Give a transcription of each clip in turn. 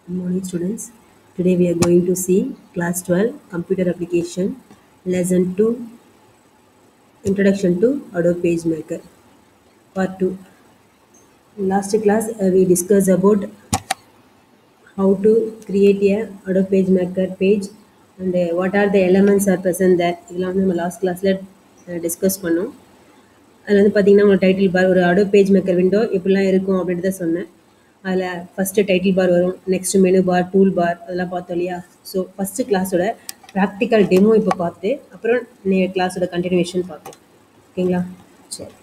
Good morning, students. Today we are going to see class 12 computer application lesson 2 introduction to Adobe PageMaker part 2. Last class we discussed about how to create a Adobe PageMaker page and what are the elements are present there. இதெல்லாம் வந்து நம்ம last கிளாஸில் discuss பண்ணோம். அதில் வந்து பார்த்தீங்கன்னா உங்கள் title bar ஒரு அடோப் பேஜ் மேக்கர் விண்டோ எப்படிலாம் இருக்கும் அப்படின்றத சொன்னேன். அதில் ஃபஸ்ட்டு டைட்டில் பார் வரும், next menu bar, tool bar அதெல்லாம் பார்த்தோம் இல்லையா. ஸோ ஃபஸ்ட்டு கிளாஸோட ப்ராக்டிக்கல் டெமோ இப்போ பார்த்து அப்புறம் கிளாஸோட கண்டினியூஷன் பார்க்கலாம். ஓகேங்களா? சரி,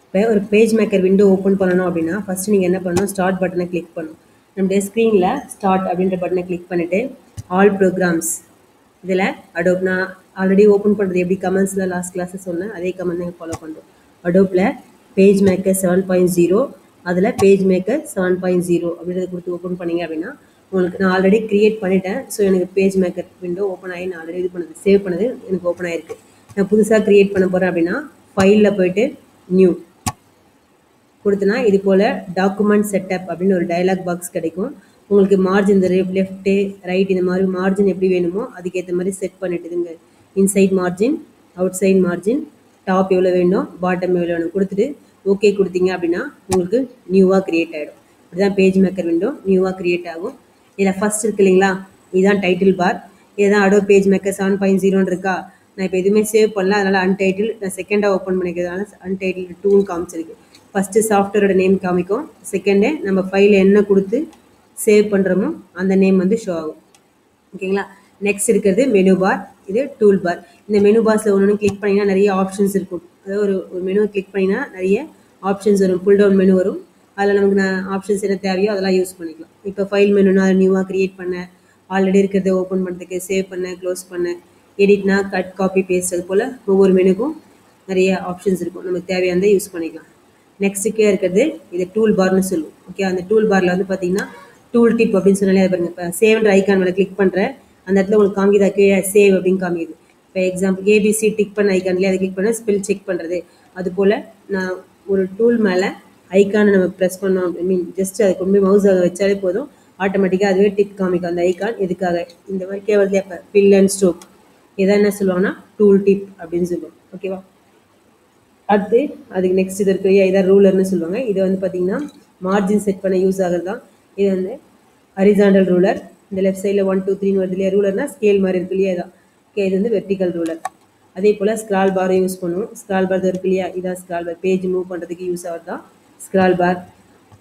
இப்போ ஒரு பேஜ் மேக்கர் விண்டோ ஓப்பன் பண்ணணும் அப்படின்னா ஃபஸ்ட்டு நீங்கள் என்ன பண்ணணும், ஸ்டார்ட் பட்டனை கிளிக் பண்ணணும். நம்முடைய ஸ்க்ரீனில் ஸ்டார்ட் அப்படின்ற பட்டனை கிளிக் பண்ணிவிட்டு ஆல் ப்ரோக்ராம்ஸ் இதில் அடோப் நான் ஆல்ரெடி ஓப்பன் பண்ணுறது எப்படி கமெண்ட்ஸில் லாஸ்ட் கிளாஸில் சொன்னேன் அதே கமெண்ட் நீங்கள் ஃபாலோ பண்ணுறோம். அடோப்பில் பேஜ் மேக்கர் 7.0 அதில் பேஜ் மேக்கர் 7.0 அப்படின்றத கொடுத்து ஓப்பன் பண்ணிங்க அப்படின்னா உங்களுக்கு நான் ஆல்ரெடி க்ரியேட் பண்ணிட்டேன். ஸோ எனக்கு பேஜ் மேக்கர் விண்டோ ஓப்பன் ஆகி நான் ஆல்ரெடி இது பண்ணது சேவ் பண்ணது எனக்கு ஓப்பன் ஆகிருக்கு. நான் புதுசாக க்ரியேட் பண்ண போகிறேன் அப்படின்னா ஃபைலில் போய்ட்டு நியூ கொடுத்தனா இது போல் டாக்குமெண்ட் செட்டப் அப்படின்னு ஒரு டயலாக் பாக்ஸ் கிடைக்கும். உங்களுக்கு மார்ஜின் இந்த லெஃப்ட்டு ரைட் இந்த மாதிரி மார்ஜின் எப்படி வேணுமோ அதுக்கேற்ற மாதிரி செட் பண்ணிட்டுதுங்க. Inside margin, outside margin, top எவ்வளோ வேணும், பாட்டம் எவ்வளோ வேணும் கொடுத்துட்டு ஓகே கொடுத்தீங்க அப்படின்னா உங்களுக்கு நியூவாக க்ரியேட் ஆகிடும். இதுதான் பேஜ் மேக்கர் விண்டோ நியூவாக க்ரியேட் ஆகும். இதில் ஃபஸ்ட் இருக்கு இல்லைங்களா, இதுதான் டைட்டில் பார். இதுதான் அடோப் பேஜ் மேக்கர் 7.0 இருக்கா. நான் இப்போ எதுவுமே சேவ் பண்ணல, அதனால் அன்டைட்டில் நான் செகண்டாக ஓப்பன் பண்ணிக்கிறதுனால அன்டைட்டில் 2 காமிச்சிருக்கு. ஃபஸ்ட்டு சாஃப்ட்வேரோட நேம் காமிக்கும், செகண்டு நம்ம ஃபைல் என்ன கொடுத்து சேவ் பண்ணுறோமோ அந்த நேம் வந்து ஷோ ஆகும். ஓகேங்களா? நெக்ஸ்ட் இருக்கிறது மெனு பார், இது டூல் பார். இந்த மெனு பாக்ஸில் ஒன்று கிளிக் பண்ணிங்கன்னா நிறைய ஆப்ஷன்ஸ் இருக்கும். அதாவது ஒரு மெனு கிளிக் பண்ணிங்கன்னா நிறைய ஆப்ஷன்ஸ் வரும், புல் டவுன் மெனு வரும். அதில் நமக்கு ஆப்ஷன்ஸ் என்ன தேவையோ அதெல்லாம் யூஸ் பண்ணிக்கலாம். இப்போ ஃபைல் மெனுனா அதை நியூவாக க்ரியேட் பண்ண, ஆல்ரெடி இருக்கிறத ஓப்பன் பண்ணுறதுக்கு, சேவ் பண்ண, க்ளோஸ் பண்ண, எடிட்னா கட், காப்பி, பேஸ்ட், அது போல் ஒவ்வொரு மெனுக்கும் நிறைய ஆப்ஷன்ஸ் இருக்கும். நமக்கு தேவையானதை யூஸ் பண்ணிக்கலாம். நெக்ஸ்ட்டுக்கே இருக்கிறது இது டூல் பார்னு சொல்லுவோம். ஓகே, அந்த டூல் பாரில் வந்து பார்த்தீங்கன்னா டூல் டிப் அப்படின்னு சொன்னாலே அதை பாருங்கள். இப்போ சேவ்ன்ற ஐக்கான் மேலே கிளிக் பண்ணுறேன், அந்த இடத்துல உங்களுக்கு காமிக்குதா கீழே சேவ் அப்படின்னு காமிக்குது. இப்போ எக்ஸாம்பிள் ஏபிசி டிக் பண்ண ஐக்கான்லேயே அதை கிளிக் பண்ண ஸ்பெல் செக் பண்ணுறது. அதுபோல் நான் ஒரு டூல் மேலே ஐக்கானை நம்ம ப்ரெஸ் பண்ணோம், ஐ மீன் ஜஸ்ட் அதை கொண்டு போய் மவுஸ் வச்சாலே போதும், ஆட்டோமேட்டிக்காக அதுவே டிப் காமிக்கும் அந்த ஐக்கான். எதுக்காக இந்த மாதிரி கேவலத்தில் இப்போ ஃபில் அண்ட் ஸ்ட்ரோக் இதை என்ன சொல்லுவாங்கன்னா டூல் டிப் அப்படின்னு சொல்லுவோம். ஓகேவா? அடுத்து அதுக்கு நெக்ஸ்ட் இது இருக்கு, இதான் ரூலர்னு சொல்லுவாங்க. இது வந்து பார்த்தீங்கன்னா மார்ஜின் செட் பண்ண யூஸ் ஆகிறது தான். இது வந்து ஹரிசாண்டல் ரூலர். இந்த லெஃப்ட் சைடில் 1 2 3 வருது இல்லையா, ரூலர்னா ஸ்கேல் மாதிரி இருக்கு இல்லையா, இதான். ஓகே, இது வந்து வெர்டிக்கல் ரூலர். அதே போல் ஸ்க்ரால் பாரை யூஸ் பண்ணுவோம். ஸ்க்ரால் பார் இருக்கு இல்லையா, இதான் ஸ்க்ரால் பார். பேஜ் மூவ் பண்ணுறதுக்கு யூஸ் ஆகிறது தான் ஸ்க்ரால் பார்.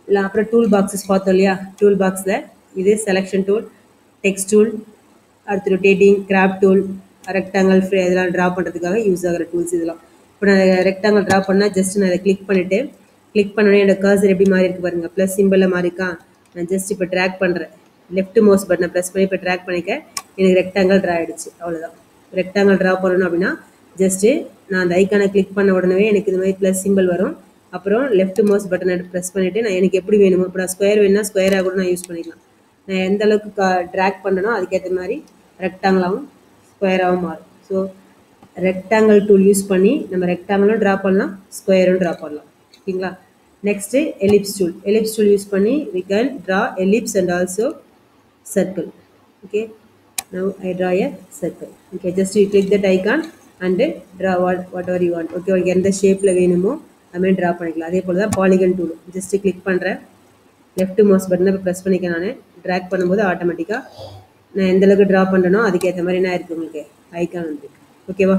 இல்லை அப்புறம் டூல் பாக்ஸஸ் பார்த்தோம் இல்லையா, டூல் பாக்ஸில் இது செலெக்ஷன் டூல், டெக்ஸ்ட் டூல், அடுத்து ரொட்டேட்டிங், கிராப் டூல், ரெக்டாங்கல் இதெல்லாம் ட்ரா பண்ணுறதுக்காக யூஸ் ஆகிற டூல்ஸ் இதெல்லாம். இப்போ நான் ரெக்டாங்கல் ட்ரா பண்ணால் ஜஸ்ட் நான் அதை கிளிக் பண்ணிவிட்டு கிளிக் பண்ணோன்னே என்னோட கர்சர் எப்படி மாறி இருக்கு பாருங்கள், ப்ளஸ் சிம்பிளில் மாறி இருக்கா. நான் ஜஸ்ட் இப்போ ட்ராக் பண்ணுறேன், லெஃப்ட் மவுஸ் பட்டனை ப்ரெஸ் பண்ணி இப்போ ட்ராக் பண்ணிக்க எனக்கு ரெக்டாங்கல் ட்ரா ஆகிடுச்சு. அவ்வளோதான். ரெக்டாங்கல் ட்ரா பண்ணணும் அப்படின்னா ஜஸ்ட்டு நான் அந்த ஐக்கானை கிளிக் பண்ண உடனே எனக்கு இந்த மாதிரி ப்ளஸ் சிம்பிள் வரும். அப்புறம் லெஃப்ட் மவுஸ் பட்டனை ப்ரெஸ் பண்ணிவிட்டு நான் எனக்கு எப்படி வேணுமோ, இப்போ நான் ஸ்கொயர் வேணும்னா ஸ்கொயராக கூட நான் யூஸ் பண்ணிக்கலாம். நான் எந்த அளவுக்கு ட்ராக் பண்ணனோ அதுக்கேற்ற மாதிரி ரெக்டாங்கிளாகவும் ஸ்கொயராகவும் மாறும். ஸோ ரெக்டாங்கிள் டூல் யூஸ் பண்ணி நம்ம ரெக்டாங்கிளும் ட்ரா பண்ணலாம், ஸ்கொயரும் ட்ரா பண்ணலாம். ஓகேங்களா? Next ellipse tool. Ellipse tool use பண்ணி we can draw ellipse and also circle. Okay, now I draw a circle. Okay, just you click that icon and draw whatever you want. Okay, உங்களுக்கு எந்த ஷேப்பில் வேணுமோ அதுமாதிரி draw பண்ணிக்கலாம். அதே போல் தான் polygon tool. Just click பண்ணுறேன், லெஃப்ட் மவுஸ் பட்டனை இப்போ ப்ரெஸ் பண்ணிக்க, நான் ட்ராக் பண்ணும்போது ஆட்டோமேட்டிக்காக நான் எந்தளவுக்கு ட்ரா பண்ணுறனோ அதுக்கேற்ற மாதிரி என்ன இருக்குது உங்களுக்கு ஐக்கான் வந்துருக்கு. ஓகேவா?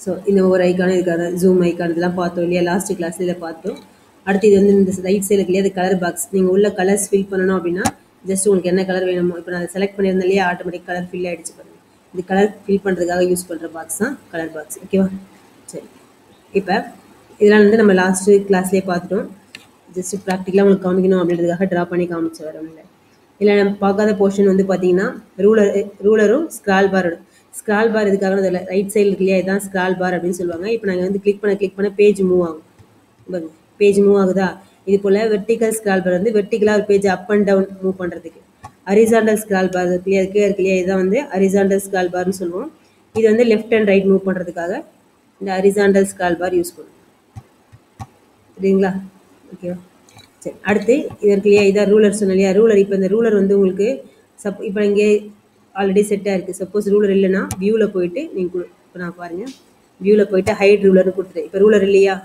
ஸோ இந்த ஒவ்வொரு ஐக்கானும் இருக்காது, ஜூம் ஐக்கான் இதெல்லாம் பார்த்தோம் இல்லையா லாஸ்ட் கிளாஸில் இதை பார்த்தோம். அடுத்து இது வந்து இந்த ரைட் சைடில் இல்லையா, அது கலர் பாக்ஸ். நீங்கள் உள்ள கலர்ஸ் ஃபில் பண்ணணும் அப்படின்னா ஜஸ்ட் உங்களுக்கு என்ன கலர் வேணுமோ, இப்போ நான் செலக்ட் பண்ணியிருந்தேன் இல்லையா, ஆட்டோமேட்டிக் கலர் ஃபில் ஆகிடுச்சு பாருங்கள். இது கலர் ஃபில் பண்ணுறதுக்காக யூஸ் பண்ணுற பாக்ஸ் தான் கலர் பாக்ஸ். ஓகேவா? சரி, இப்போ இதெல்லாம் வந்து நம்ம லாஸ்ட்டு கிளாஸ்லேயே பார்த்துட்டோம். ஜஸ்ட் ப்ராக்டிக்கலாக உங்களுக்கு காமிக்கணும் அப்படின்றதுக்காக ட்ரா பண்ணி காமிச்சு வரோம். இல்லை நம்ம பார்க்காத போர்ஷன் வந்து பார்த்தீங்கன்னா ரூலரும் ஸ்க்ரால் பாரும். ஸ்க்ரால் பார் இதுக்காக அதில் ரைட் சைடில் இருக்கு இல்லையா, இதுதான் ஸ்க்ரால் பார் அப்படின்னு சொல்லுவாங்க. இப்போ நாங்கள் வந்து கிளிக் பண்ண பேஜ் மூவ் ஆகும். பேஜ் மூவ் ஆகுதா, இது போல் வெர்டிக்கல் ஸ்க்ரால் பார் வந்து வெர்டிக்கலாக ஒரு page up and down move பண்ணுறதுக்கு. ஹரிசாண்டல் ஸ்க்ரால் பார் இருக்கு இல்லையா, அதுக்கே இருக்கு இல்லையா, இதுதான் வந்து ஹரிசாண்டல் ஸ்க்ரால் பார்னு சொல்லுவோம். இது வந்து லெஃப்ட் அண்ட் ரைட் மூவ் பண்ணுறதுக்காக இந்த ஹரிசாண்டல் ஸ்க்ரால் பார் யூஸ் பண்ணுவோம். சரிங்களா? ஓகேவா? சரி, அடுத்து இதற்கு இல்லையா, இதான் ரூலர் சொன்ன இல்லையா, ரூலர். இப்போ இந்த ரூலர் வந்து உங்களுக்கு இப்போ இங்கே ஆல்ரெடி செட்டாக இருக்குது. சப்போஸ் ரூலர் இல்லைன்னா வியூவில் போயிட்டு நீங்கள் இப்போ நான் பாருங்கள், வியூவில் போயிட்டு ஹைட் ரூலர்னு கொடுத்துட்டு, இப்போ ரூலர் இல்லையா,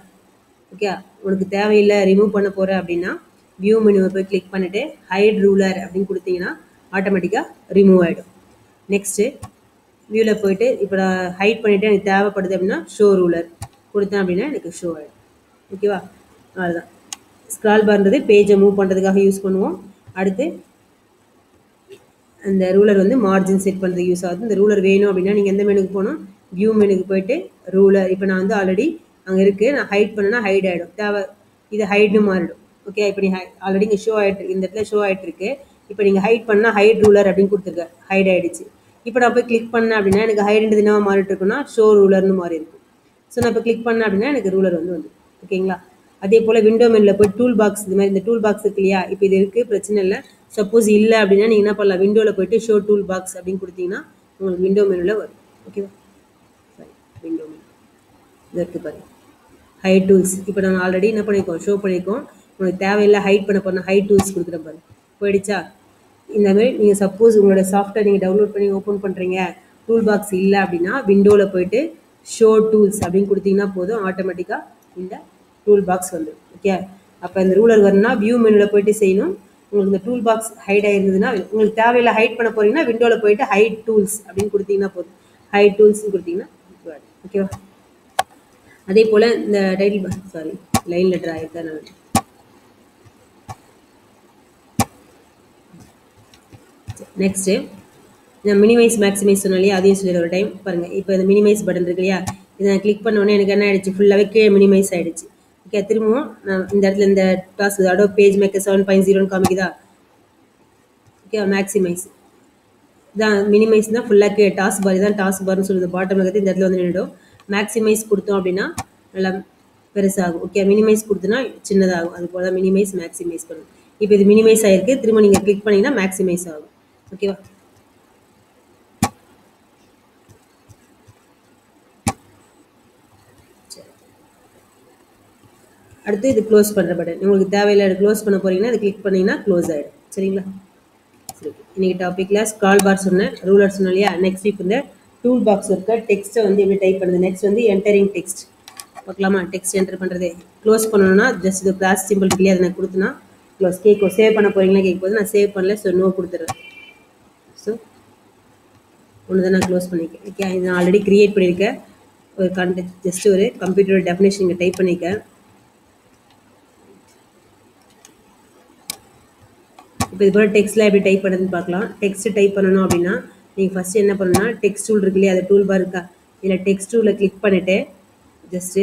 ஓகே, உனக்கு தேவையில்லை ரிமூவ் பண்ண போகிறேன் அப்படின்னா வியூ மெனுவை போய் கிளிக் பண்ணிவிட்டு ஹைட் ரூலர் அப்படின்னு கொடுத்தீங்கன்னா ஆட்டோமேட்டிக்காக ரிமூவ் ஆகிடும். நெக்ஸ்ட்டு வியூவில் போயிட்டு இப்போ நான் ஹைட் பண்ணிவிட்டு எனக்கு தேவைப்படுது அப்படின்னா ஷோ ரூலர் கொடுத்தேன் அப்படின்னா எனக்கு ஷோ ஆகிடும். ஓகேவா, அதுதான் ஸ்க்ரால் பார்ன்றது பேஜை மூவ் பண்ணுறதுக்காக யூஸ் பண்ணுவோம். அடுத்து அந்த ரூலர் வந்து மார்ஜின் செட் பண்ணுறதுக்கு யூஸ் ஆகுது. இந்த ரூலர் வேணும் அப்படின்னா நீங்கள் எந்த மெனுக்கு போகணும், வியூ மெனுக்கு போயிட்டு ரூலர். இப்போ நான் வந்து ஆல்ரெடி அங்கே இருக்குது, நான் ஹைட் பண்ணேன்னா ஹைட் ஆகிடும், தேவை இது ஹைட்னு மாறிடும். ஓகே, இப்போ நீங்கள் ஆல்ரெடி இங்கே ஷோ ஆகிட்டு இந்த இடத்துல ஷோ ஆகிட்டு இருக்கு. இப்போ நீங்கள் ஹைட் பண்ணால் ஹைட் ரூலர் அப்படின்னு கொடுத்துருக்க, ஹைட் ஆகிடுச்சு. இப்போ நான் போய் கிளிக் பண்ணேன் அப்படின்னா எனக்கு ஹைட்ன்றது என்ன மாறிட்டு இருக்குன்னா ஷோ ரூலர்னு மாறி இருக்கும். ஸோ நான் இப்போ கிளிக் பண்ணேன் அப்படின்னா எனக்கு ரூலர் வந்து ஓகேங்களா. அதே போல் விண்டோ மெனில் போய் டூல் பாக்ஸ், இது மாதிரி இந்த டூல் பாக்ஸ் இருக்கு இல்லையா, இப்போ இது இருக்குது பிரச்சனை இல்லை. சப்போஸ் இல்லை அப்படின்னா நீங்கள் என்ன பண்ணலாம், விண்டோவில் போயிட்டு ஷோ டூல் பாக்ஸ் அப்படின்னு கொடுத்தீங்கன்னா உங்களுக்கு விண்டோ மெனுவில் வரும். ஓகேவா, சரி, விண்டோ மெனு இதற்கு பாருங்க ஹைட் டூல்ஸ். இப்போ நாங்கள் ஆல்ரெடி என்ன பண்ணியிருக்கோம், ஷோ பண்ணியிருக்கோம். உங்களுக்கு தேவையில்லை ஹைட் பண்ண போனால் ஹைட் டூல்ஸ் கொடுக்குற பாரு போயிடுச்சா. இந்த மாதிரி நீங்கள் சப்போஸ் உங்களோட சாஃப்ட்வேர் நீங்கள் டவுன்லோட் பண்ணி ஓப்பன் பண்ணுறீங்க, டூல் பாக்ஸ் இல்லை அப்படின்னா விண்டோவில் போயிட்டு ஷோ டூல்ஸ் அப்படின்னு கொடுத்தீங்கன்னா போதும், ஆட்டோமேட்டிக்காக இந்த டூல் பாக்ஸ் வந்துடும். ஓகே, அப்போ இந்த ரூலர் வரணும்னா வியூ மெனுவில் போயிட்டு செய்யணும். உங்களுக்கு இந்த டூல் பாக்ஸ் ஹைட் ஆகிருந்ததுன்னா உங்களுக்கு தேவையில்லை ஹைட் பண்ண போகிறீங்கன்னா விண்டோவில் போயிட்டு ஹைட் டூல்ஸ் அப்படின்னு கொடுத்தீங்கன்னா போதும், ஹைட் டூல்ஸ்னு கொடுத்தீங்கன்னா ஓகேவா. அதே போல் இந்த டைட்டில் சாரி லைனில் ட்ரா ஆகிருக்கேன் நான். நெக்ஸ்ட்டு நான் மினிமைஸ் மேக்ஸிமைஸ் சொன்னாலே அதையும் சொல்லி ஒரு டைம் பாருங்கள். இப்போ இந்த மினிமைஸ் பட்டன் இருக்கு இல்லையா, இதை நான் கிளிக் பண்ணோடனே எனக்கு என்ன ஆகிடுச்சு, ஃபுல்லாகவே கீழே மினிமைஸ் ஆகிடுச்சு. ஓகே, திரும்பவும் நான் இந்த இடத்துல இந்த டாஸ்க் அடோப் பேஜ் மேக்கர் 7.0ன்னு காமிக்குதா. ஓகே, மேக்ஸிமைஸ் தான் மினிமைஸ் தான் ஃபுல்லாக கீழே டாஸ்க் பார், தான் டாஸ்க் பார்னு சொல்லுது. பாட்டம் இருக்கிறது இந்த இடத்துல வந்து நின்றுடும். மேக்ஸிமைஸ் கொடுத்தோம் அப்படின்னா நல்லா பெருசாகும். ஓகே, மினிமைஸ் கொடுத்தோன்னா சின்னதாகும். அது போல் தான் மினிமைஸ் மேக்ஸிமைஸ் பண்ணும். இப்போ இது மினிமைஸ் ஆகிருக்கு, திரும்ப நீங்கள் கிளிக் பண்ணிங்கன்னா மேக்ஸிமைஸ் ஆகும். ஓகேவா, அடுத்து இது க்ளோஸ் பண்ணுற பட்டன். உங்களுக்கு தேவையில்லை க்ளோஸ் பண்ண போகிறீங்கன்னா இது கிளிக் பண்ணிங்கன்னா க்ளோஸ் ஆகிடும். சரிங்களா, சரி. இன்றைக்கி டாப்பிக்கில் ஸ்க்ரால் பார் சொன்னேன், ரூலர் சொன்னேன் இல்லையா. நெக்ஸ்ட் இப்போ இந்த டூல் பாக்ஸ் இருக்க டெக்ஸ்ட்டை வந்து எப்படி டைப் பண்ணுறது. நெக்ஸ்ட் வந்து என்டரிங் டெக்ஸ்ட் பார்க்கலாமா. டெக்ஸ்ட் என்டர் பண்ணுறது க்ளோஸ் பண்ணணும்னா ஜஸ்ட் இது கிளாஸ் சிம்பிள் இருக்கு இல்லையா, அதை நான் கொடுத்தனா க்ளோஸ். கேட்கும் சேவ் பண்ண போகிறீங்களா கேட்கும், நான் சேவ் பண்ணல, ஸோ நோ கொடுத்துட்றேன். ஸோ ஒன்று தான் நான் க்ளோஸ் பண்ணியிருக்கேன். ஓகே, இது நான் ஆல்ரெடி க்ரியேட் பண்ணியிருக்கேன். ஒரு கண்டென்ட் ஜஸ்ட் ஒரு கம்ப்யூட்டரோட டெஃபினேஷன் இங்கே டைப் பண்ணியிருக்கேன். இப்போ இது போல் டெக்ஸ்ட்டில் எப்படி டைப் பண்ணுறதுன்னு பார்க்கலாம். டெக்ஸ்ட்டு டைப் பண்ணணும் அப்படின்னா நீங்கள் ஃபஸ்ட்டு என்ன பண்ணணும்னா டெக்ஸ்ட் டூல் இருக்கு இல்லையா, அது டூல் பார் இருக்கா, இதில் டெக்ஸ்ட் டூலில் கிளிக் பண்ணிவிட்டு ஜஸ்ட்டு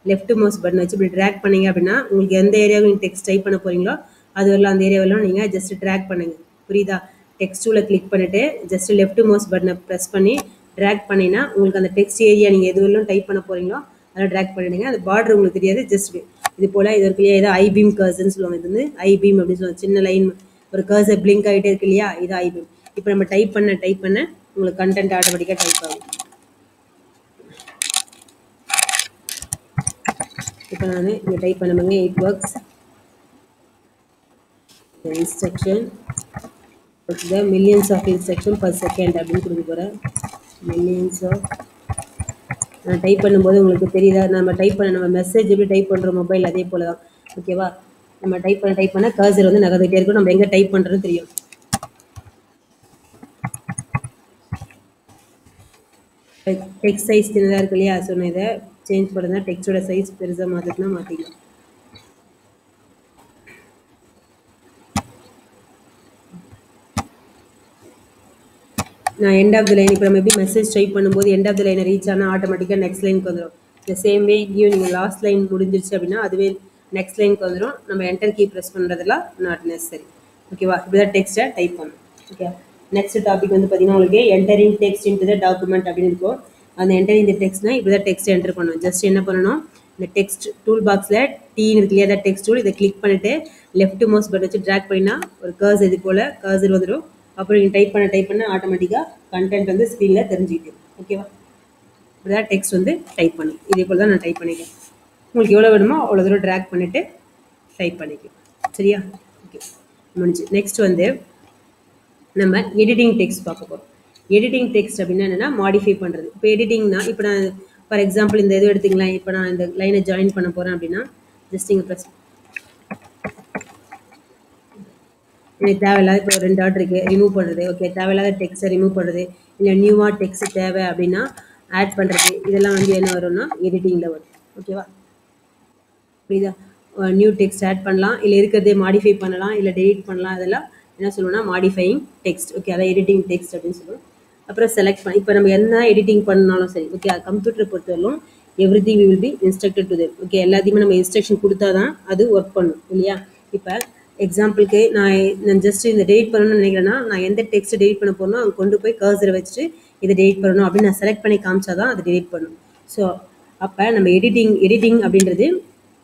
லெஃப்ட் மவுஸ் பட்டன் வச்சு இப்படி ட்ராக் பண்ணிங்க அப்படின்னா உங்களுக்கு எந்த ஏரியாவும் நீங்கள் டெக்ஸ்ட் டைப் பண்ண போகிறீங்களோ அது வரலாம், அந்த ஏரியாவெல்லாம் நீங்கள் ஜஸ்ட் ட்ராக் பண்ணுங்கள். புரியுதா, டெக்ஸ்ட் டூலில் கிளிக் பண்ணிவிட்டு ஜஸ்ட் லெஃப்ட் மவுஸ் பட்டனை ப்ரெஸ் பண்ணி ட்ராக் பண்ணிங்கன்னா உங்களுக்கு அந்த டெக்ஸ்ட் ஏரியா நீங்கள் எதுவெல்லாம் டைப் பண்ண போகிறீங்களோ அதை ட்ராக் பண்ணிவிடுங்க. அந்த பார்டர் உங்களுக்கு தெரியாது, ஜஸ்ட் இது போல் இது இருக்கு இல்லையா, இது ஐபீம் கர்சர்னு சொல்லுவாங்க. இது வந்து ஐபீம் அப்படின்னு சொல்லுவாங்க, சின்ன லைன் ஒரு கர்சர் பிளிங்க் ஆகிட்டே இருக்கு இல்லையா, இது ஐபீம். இப்போ நம்ம டைப் பண்ண உங்களுக்கு கண்டென்ட் ஆட்டோமேட்டிக்காக டைப் ஆகும். இப்போ நான் இங்கே டைப் பண்ணுங்க, it works instruction the millions of instruction per second அப்படின்னு கொடுக்க போகிறேன். மில்லியன்ஸ் ஆஃப் நான் டைப் பண்ணும்போது உங்களுக்கு தெரியுதா, நம்ம மெசேஜ் எப்படி டைப் பண்ணுறோம் மொபைல் அதே போல் தான். ஓகேவா, நம்ம டைப் பண்ண கர்சர் வந்து நகர்ந்துகிட்டே இருக்கும், நம்ம எங்கே டைப் பண்ணுறதுன்னு தெரியும். டெக்ஸ்ட் சைஸ் சின்னதாக இருக்கு இல்லையா, ஸோ நான் இதை சேஞ்ச் பண்ணுறதா டெக்ஸ்டோட சைஸ் பெருசாக மாற்றிட்டுனா மாற்றிக்கலாம். நான் எண்ட் ஆஃப் த லைன் இப்போ நம்ம எப்படி மெசேஜ் டைப் பண்ணும்போது எண்ட் ஆஃப் த லைனை ரீச் ஆனால் ஆட்டோமேட்டிக்காக நெக்ஸ்ட் லைனுக்கு வந்துடும். இந்த சேம் வே இங்கேயும் நீங்கள் லாஸ்ட் லைன் முடிஞ்சிருச்சு அப்படின்னா அதுவே நெக்ஸ்ட் லைனுக்கு வந்துடும். நம்ம என்டர் கீ ப்ரெஸ் பண்ணுறதுலாம் நாட் நெசசரி. ஓகேவா, இப்படி தான் டெக்ஸ்ட்டை டைப் பண்ணணும். ஓகே, நெக்ஸ்ட் டாபிக் வந்து பார்த்தீங்கன்னா உங்களுக்கு entering text into the document அப்படின்னு இருக்கும். அந்த என்டரிங் த டெக்ஸ்ட்னா இப்படி தான் டெக்ஸ்ட் என்டர் பண்ணணும். ஜஸ்ட் என்ன பண்ணணும், இந்த டெக்ஸ்ட் டூல் பாக்ஸில் டீன்னு இருக்கு இல்லையா, டெக்ஸ்ட் டூல், இதை கிளிக் பண்ணிவிட்டு லெஃப்ட் மவுஸ் பட்டன் வச்சு ட்ராக் பண்ணினா ஒரு கர்சர் இது போல் கர்சர் வந்துடும். அப்புறம் நீங்கள் டைப் பண்ண ஆட்டோமேட்டிக்காக கண்டென்ட் வந்து ஸ்க்ரீனில் தெரிஞ்சுக்கிட்டு. ஓகேவா, இப்படி தான் டெக்ஸ்ட் வந்து டைப் பண்ணி இதே போல் தான் நான் டைப் பண்ணிக்கிறேன். உங்களுக்கு எவ்வளோ வேணுமோ அவ்வளோ தூரம் ட்ராக் பண்ணிவிட்டு டைப் பண்ணிக்கலாம். சரியா? ஓகே, முடிஞ்சு. நெக்ஸ்ட் வந்து நம்ம எடிட்டிங் டெக்ஸ்ட் பார்க்க போகிறோம். எடிட்டிங் டெக்ஸ்ட் அப்படின்னா என்னென்னா மாடிஃபை பண்ணுறது. இப்போ எடிட்டிங்னா இப்போ நான் ஃபார் எக்ஸாம்பிள் இந்த இது எடுத்துக்கலாம். இப்போ நான் இந்த லைனை ஜாயின் பண்ண போகிறேன் அப்படின்னா ஜஸ்ட் இங்கே ப்ரெஸ் எனக்கு தேவையில்லாத இப்போ 2 டாட் இருக்குது ரிமூவ் பண்ணுறது. ஓகே, தேவையில்லாத டெக்ஸ்ட்டை ரிமூவ் பண்ணுறது, இல்லை நியூவாக டெக்ஸ்ட் தேவை அப்படின்னா ஆட் பண்ணுறது, இதெல்லாம் வந்து என்ன வரும்னா எடிட்டிங்கில் வரும். ஓகேவா? புரியுதா? நியூ டெக்ஸ்ட் ஆட் பண்ணலாம், இல்லை இருக்கிறதே மாடிஃபை பண்ணலாம், இல்லை டெலிட் பண்ணலாம். அதெல்லாம் என்ன சொல்லுவோம்னா மாடிஃபையிங் டெக்ஸ்ட். ஓகே, அதான் எடிட்டிங் டெக்ஸ்ட் அப்படின்னு சொல்லுவோம். அப்புறம் செலக்ட் பண்ணி இப்போ நம்ம என்ன எடிட்டிங் பண்ணாலும் சரி, ஓகே, கம்ப்யூட்டரை பொறுத்தவரைக்கும் everything will be instructed to them. Okay, எல்லாத்தையுமே நம்ம இன்ஸ்ட்ரக்ஷன் கொடுத்தா தான் அது ஒர்க் பண்ணும் இல்லையா? இப்போ எக்ஸாம்பிளுக்கு நான் ஜஸ்ட் இந்த டெலிட் பண்ணணும்னு நினைக்கிறேன்னா நான் எந்த டெக்ஸ்ட் டெலிட் பண்ண போறேனோ அங்கே கொண்டு போய் கர்சரை வச்சுட்டு இதை டெலிட் பண்ணணும் அப்படின்னு நான் செலக்ட் பண்ணி காமிச்சாதான் அது டெலிட் பண்ணணும். ஸோ அப்போ நம்ம எடிட்டிங் அப்படின்றது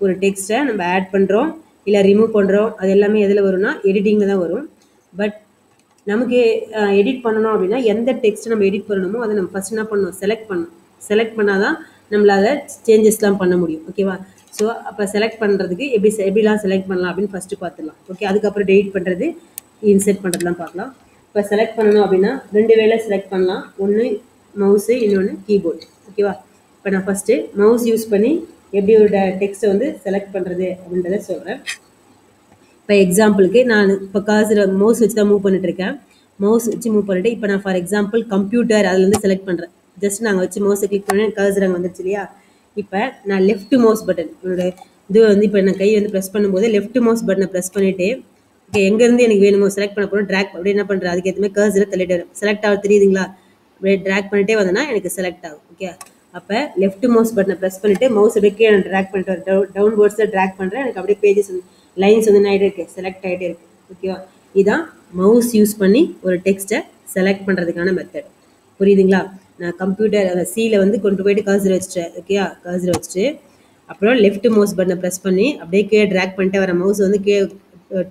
ஒரு டெக்ஸ்ட்டை நம்ம ஆட் பண்ணுறோம் இல்லை ரிமூவ் பண்ணுறோம், அது எல்லாமே எதில் வரும்னா எடிட்டிங்கில் தான் வரும். பட் நமக்கு எடிட் பண்ணணும் அப்படின்னா எந்த டெக்ஸ்ட்டை நம்ம எடிட் பண்ணணுமோ அதை நம்ம ஃபஸ்ட் என்ன பண்ணணும், செலக்ட் பண்ணால் தான் நம்மளால் சேஞ்சஸ்லாம் பண்ண முடியும். ஓகேவா? ஸோ அப்போ செலக்ட் பண்ணுறதுக்கு எப்படிலாம் செலக்ட் பண்ணலாம் அப்படின்னு ஃபஸ்ட்டு பார்த்துடலாம். ஓகே, அதுக்கப்புறம் டெலிட் பண்ணுறது, இன்செர்ட் பண்ணுறதுலாம் பார்க்கலாம். இப்போ செலக்ட் பண்ணணும் அப்படின்னா 2 வேலை செலக்ட் பண்ணலாம். ஒன்று மவுஸு, இன்னொன்று கீபோர்டு. ஓகேவா? இப்போ நான் ஃபஸ்ட்டு மவுஸ் யூஸ் பண்ணி எப்படி ஒரு டெக்ஸ்ட்டை வந்து செலக்ட் பண்ணுறது அப்படின்றத சொல்கிறேன். இப்போ எக்ஸாம்பிளுக்கு நான் இப்போ மவுஸ் வச்சு தான் மூவ் பண்ணிட்டுருக்கேன். மவுஸ் வச்சு மூவ் பண்ணிவிட்டு இப்போ நான் ஃபார் எக்ஸாம்பிள் கம்ப்யூட்டர் அதுலேருந்து செலக்ட் பண்ணுறேன். ஜஸ்ட் நாங்கள் வச்சு மவுஸை கிளிக் பண்ணி கர்சர் அங்கே வந்துருச்சு இல்லையா? இப்போ நான் லெஃப்ட் மவுஸ் பட்டன் என்னோட இது வந்து இப்போ நான் கை வந்து ப்ரெஸ் பண்ணும்போது லெஃப்ட் மவுஸ் பட்டனை ப்ரெஸ் பண்ணிவிட்டு ஓகே எங்கேருந்து எனக்கு வேணுமோ செலக்ட் பண்ண போகிறோம் ட்ராக் அப்படி என்ன பண்ணுறேன், அதுக்கேற்ற மாதிரி கர்சரை தள்ளிட்டு வரும். செலக்ட் ஆகும் தெரியுதுங்களா? அப்படியே ட்ராக் பண்ணிட்டே வந்தேன்னா எனக்கு செலக்ட் ஆகும். ஓகே, அப்போ லெஃப்ட் மவுஸ் பட்டனை ப்ரெஸ் பண்ணிவிட்டு மவுஸ் அப்படியே கீழே ட்ராக் பண்ணிட்டு டவுன் வேர்ட்ஸில் ட்ராக் பண்ணுறேன். எனக்கு அப்படியே பேஜஸ் லைன்ஸ் வந்து என்ன ஆகிட்டே இருக்குது, செலக்ட் ஆகிட்டே இருக்குது. ஓகேவா? இதுதான் மவுஸ் யூஸ் பண்ணி ஒரு டெக்ஸ்ட்டை செலக்ட் பண்ணுறதுக்கான மெத்தட். புரியுதுங்களா? நான் கம்ப்யூட்டர் அந்த சீல வந்து கொண்டு போயிட்டு கர்சர் வச்சுட்டேன். ஓகேயா? கர்சர் வச்சுட்டு அப்புறம் லெஃப்ட் மவுஸ் பட்டனை ப்ரெஸ் பண்ணி அப்படியே கீழே ட்ராக் பண்ணிட்டே வரேன். மவுஸ் வந்து கீழே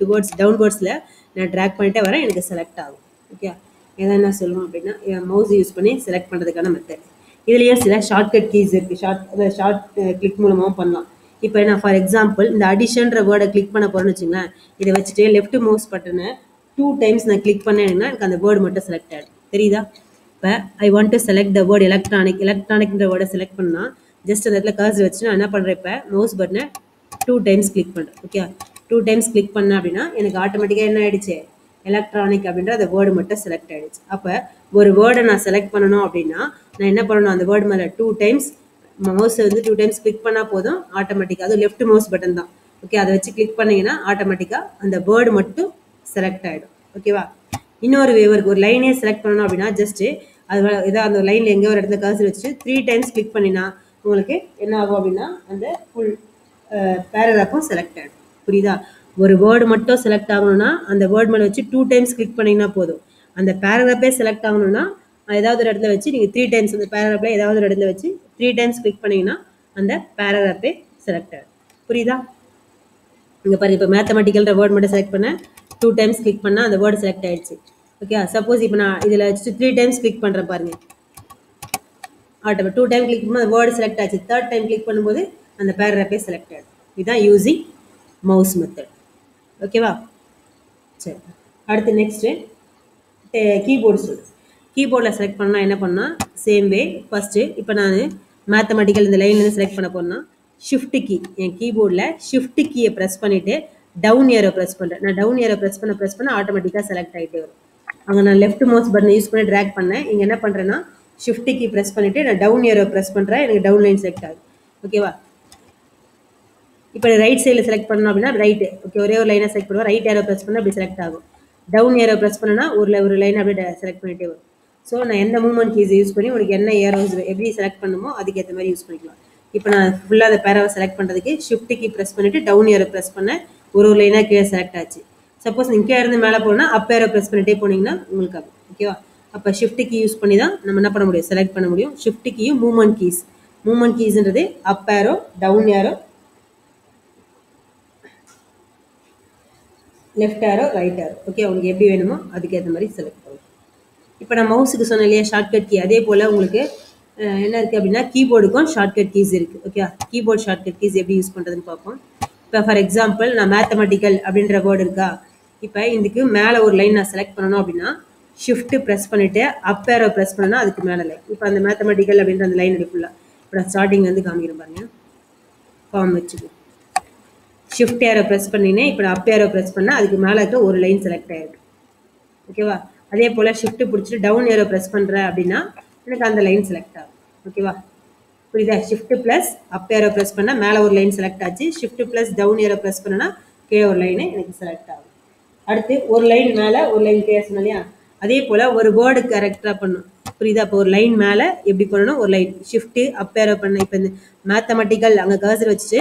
டுவர்ட்ஸ் டவுன் வேர்ட்ஸில் நான் ட்ராக் பண்ணிட்டே வரேன், எனக்கு செலக்ட் ஆகும். ஓகே, எதை என்ன சொல்லுவோம் அப்படின்னா மவுஸ் யூஸ் பண்ணி செலக்ட் பண்ணுறதுக்கான மெத்தட். இதுலேயே சில ஷார்ட்கட் கீஸ் இருக்குது. ஷார்ட் கிளிக் மூலமாக பண்ணலாம். இப்போ நான் ஃபார் எக்ஸாம்பிள் இந்த அடிஷன்ற வேர்டை கிளிக் பண்ண போகிறேன்னு வச்சுங்களேன். இதை வச்சுட்டு லெஃப்ட் மவுஸ் பட்டனை 2 டைம்ஸ் நான் கிளிக் பண்ணேன்னா எனக்கு அந்த வேர்டு மட்டும் செலக்ட் ஆகிடும். தெரியுதா? இப்போ I want to select the word எலக்ட்ரானிக்ன்ற வேர்டை செலக்ட் பண்ணால் ஜஸ்ட் அந்த இடத்துல கர்சர் வச்சு நான் என்ன பண்ணுறேன், இப்போ மவுஸ் பட்டனை 2 டைம்ஸ் கிளிக் பண்ணுறேன். ஓகே, 2 டைம்ஸ் கிளிக் பண்ணேன் அப்படின்னா எனக்கு ஆட்டோமேட்டிக்காக என்ன ஆகிடுச்சு, எலக்ட்ரானிக் அப்படின்ற அந்த வேர்டு மட்டும் செலக்ட் ஆகிடுச்சு. அப்போ ஒரு வேர்டை நான் செலக்ட் பண்ணணும் அப்படின்னா நான் என்ன பண்ணணும், அந்த வேர்டு மேலே 2 டைம்ஸ் மவுஸை வந்து 2 டைம்ஸ் கிளிக் பண்ணால் போதும், ஆட்டோமேட்டிக்காக அது லெஃப்ட் மவுஸ் பட்டன் தான். ஓகே, அதை வச்சு கிளிக் பண்ணிங்கன்னா ஆட்டோமேட்டிக்காக அந்த வேர்டு மட்டும் செலக்ட் ஆகிடும். ஓகேவா? இன்னொரு வேவருக்கு ஒரு லைனே செலக்ட் பண்ணணும் அப்படின்னா ஜஸ்ட்டு அது ஏதாவது அந்த லைனில் எங்கே ஒரு இடத்துல கர்சர் வச்சுட்டு 3 டைம்ஸ் கிளிக் பண்ணினா உங்களுக்கு என்ன ஆகும் அப்படின்னா அந்த ஃபுல் பேராகிராஃபும் செலக்ட் ஆகிடும். புரியுதா? ஒரு வேர்டு மட்டும் செலக்ட் ஆகணும்னா அந்த வேர்டு மேலே வச்சு 2 டைம்ஸ் கிளிக் பண்ணிங்கன்னா போதும். அந்த பேராகிராஃபே செலக்ட் ஆகணும்னா ஏதாவது ஒரு இடத்துல வச்சு நீங்கள் 3 டைம்ஸ் அந்த பேராகிராஃபில் ஏதாவது ஒரு இடத்துல வச்சு 3 டைம்ஸ் கிளிக் பண்ணிங்கன்னா அந்த பேராகிராஃபே செலக்ட் ஆகிடும். புரியுதா? இங்கே பாருங்க, இப்போ மேத்தமெட்டிக்கல்ன்ற வேர்டு மட்டும் செலக்ட் பண்ணேன், 2 டைம்ஸ் கிளிக் பண்ணால் அந்த வேர்டு செலக்ட் ஆகிடுச்சு. ஓகே, சப்போஸ் இப்போ நான் இதில் வச்சு 3 டைம்ஸ் கிளிக் பண்ணுறேன் பாருங்க, ஆட்டோமேட்டிக் 2 டைம் கிளிக் பண்ணால் அந்த வேர்டு செலக்ட் ஆச்சு. 3rd டைம் கிளிக் பண்ணும்போது அந்த பேராகிராஃபே செலக்ட் ஆகிடும். இதுதான் யூசிங் மவுஸ் மெத்தட். ஓகேவா? சரி, அடுத்து நெக்ஸ்ட்டு கீபோர்டு சொல்லு. கீபோர்டில் செலக்ட் பண்ணால் என்ன பண்ணால் சேம் வே. ஃபஸ்ட்டு இப்போ நான் மேத்தமெட்டிக்கல் இந்த லைன்லேருந்து செலக்ட் பண்ண போகிறேன்னா ஷிஃப்ட் கீ, என் கீபோர்டில் ஷிஃப்ட் கீயை ப்ரெஸ் பண்ணிவிட்டு டவுன் ஏரோ ப்ரெஸ் பண்ணுறேன். நான் டவுன் ஏரோ ப்ரெஸ் பண்ண ஆட்டோமேட்டிக்காக செலக்ட் ஆகிட்டே வரும். அங்கே நான் லெஃப்ட் மவுஸ் பட்டனை யூஸ் பண்ணி ட்ராக் பண்ணேன். இங்கே என்ன பண்ணுறேன்னா ஷிஃப்ட் கீ ப்ரெஸ் பண்ணிவிட்டு நான் டவுன் ஏரோ ப்ரெஸ் பண்ணுறேன், எனக்கு டவுன் லைன் செலக்ட் ஆகுது. ஓகேவா? இப்போ ரைட் சைடில் செலக்ட் பண்ணணும் அப்படின்னா ரைட்டு. ஓகே, ஒரே ஒரு லைனை செலக்ட் பண்ணுவோம், ரைட் ஏரோ ப்ரெஸ் பண்ணால் அப்படி செலக்ட் ஆகும். டவுன் ஏரோ ப்ரெஸ் பண்ணனா ஒரு லைன் அப்படியே செலக்ட் பண்ணிகிட்டே வரும். ஸோ நான் எந்த மூவ்மெண்ட் கீஸ் யூஸ் பண்ணி உனக்கு என்ன ஏரோஸ் எப்படி செலக்ட் பண்ணுமோ அதுக்கேற்ற மாதிரி யூஸ் பண்ணிக்கலாம். இப்போ நான் ஃபுல்லாக அந்த பேராவை செலக்ட் பண்ணுறதுக்கு ஷிஃப்ட் கீ ப்ரெஸ் பண்ணிவிட்டு டவுன் ஏரோ ப்ரெஸ் பண்ணேன், ஒரு லைனாக கீழே செலக்ட் ஆச்சு. சப்போஸ் நீங்கள் கீழே இருந்து மேலே போனால் அப் ஏரோ ப்ரெஸ் பண்ணிட்டே போனீங்கன்னா உங்களுக்கு ஆகும். ஓகேவா? அப்போ ஷிஃப்ட் கீ யூஸ் பண்ணி தான் நம்ம என்ன பண்ண முடியும், செலக்ட் பண்ண முடியும். ஷிஃப்ட் கீயும் மூவ்மெண்ட் கீஸ்ன்றது up arrow, down arrow, left arrow, right arrow. Okay, உங்களுக்கு எப்படி வேணுமோ அதுக்கேற்ற மாதிரி செலக்ட் பண்ணும். இப்போ நான் மவுஸுக்கு சொன்னேன் இல்லையா ஷார்ட்கட் கீ, அதே போல் உங்களுக்கு என்ன இருக்குது அப்படின்னா கீபோர்டுக்கும் ஷார்ட்கட் கீஸ் இருக்குது. ஓகே, கீபோர்ட் ஷார்ட்கட் கீஸ் எப்படி யூஸ் பண்ணுறதுன்னு பார்ப்போம். இப்போ ஃபார் எக்ஸாம்பிள் நான் மேத்தமெட்டிக்கல் அப்படின்ற வேர்டு இருக்கா, இப்போ இதுக்கு மேலே ஒரு லைன் நான் செலக்ட் பண்ணணும் அப்படின்னா ஷிஃப்ட் ப்ரெஸ் பண்ணிவிட்டு அப் ஏரோ ப்ரெஸ் பண்ணனா அதுக்கு மேலே லைன். இப்போ அந்த மேத்தமெட்டிக்கல் அப்படின்ற அந்த லைன் ஃபுல்லாக இப்போ நான் ஸ்டார்டிங் வந்து காமிக்கிறேன் பாருங்க. ஃபார்ம் வச்சுக்கோ, ஷிஃப்ட் ஏரோ ப்ரெஸ் பண்ணினேன். இப்போ நான் அப் ஏரோ ப்ரெஸ் பண்ணால் அதுக்கு மேலே இருக்க ஒரு லைன் செலக்ட் ஆகிருக்கு. ஓகேவா? அதே போல் ஷிஃப்ட் பிடிச்சிட்டு டவுன் ஏரோ ப்ரெஸ் பண்ணுறேன் அப்படின்னா எனக்கு அந்த லைன் செலக்ட் ஆகும். ஓகேவா? புரியுதா? Shift plus up arrow press பண்ணால் மேலே ஒரு லைன் செலக்ட் ஆச்சு. Shift plus down arrow press பண்ணனா கீழே ஒரு லைனு எனக்கு செலக்ட் ஆகும். அடுத்து ஒரு லைன் மேலே ஒரு லைன் கீழே சொன்னோம் இல்லையா, அதே போல் ஒரு வேர்டு கரெக்டாக பண்ணணும். புரியுதா? இப்போ ஒரு லைன் மேலே எப்படி பண்ணணும், ஒரு லைன் ஷிஃப்ட்டு அப் ஏரோ பண்ண. இப்போ இந்த மேத்தமெட்டிக்கல் அங்கே கர்சர் வச்சுட்டு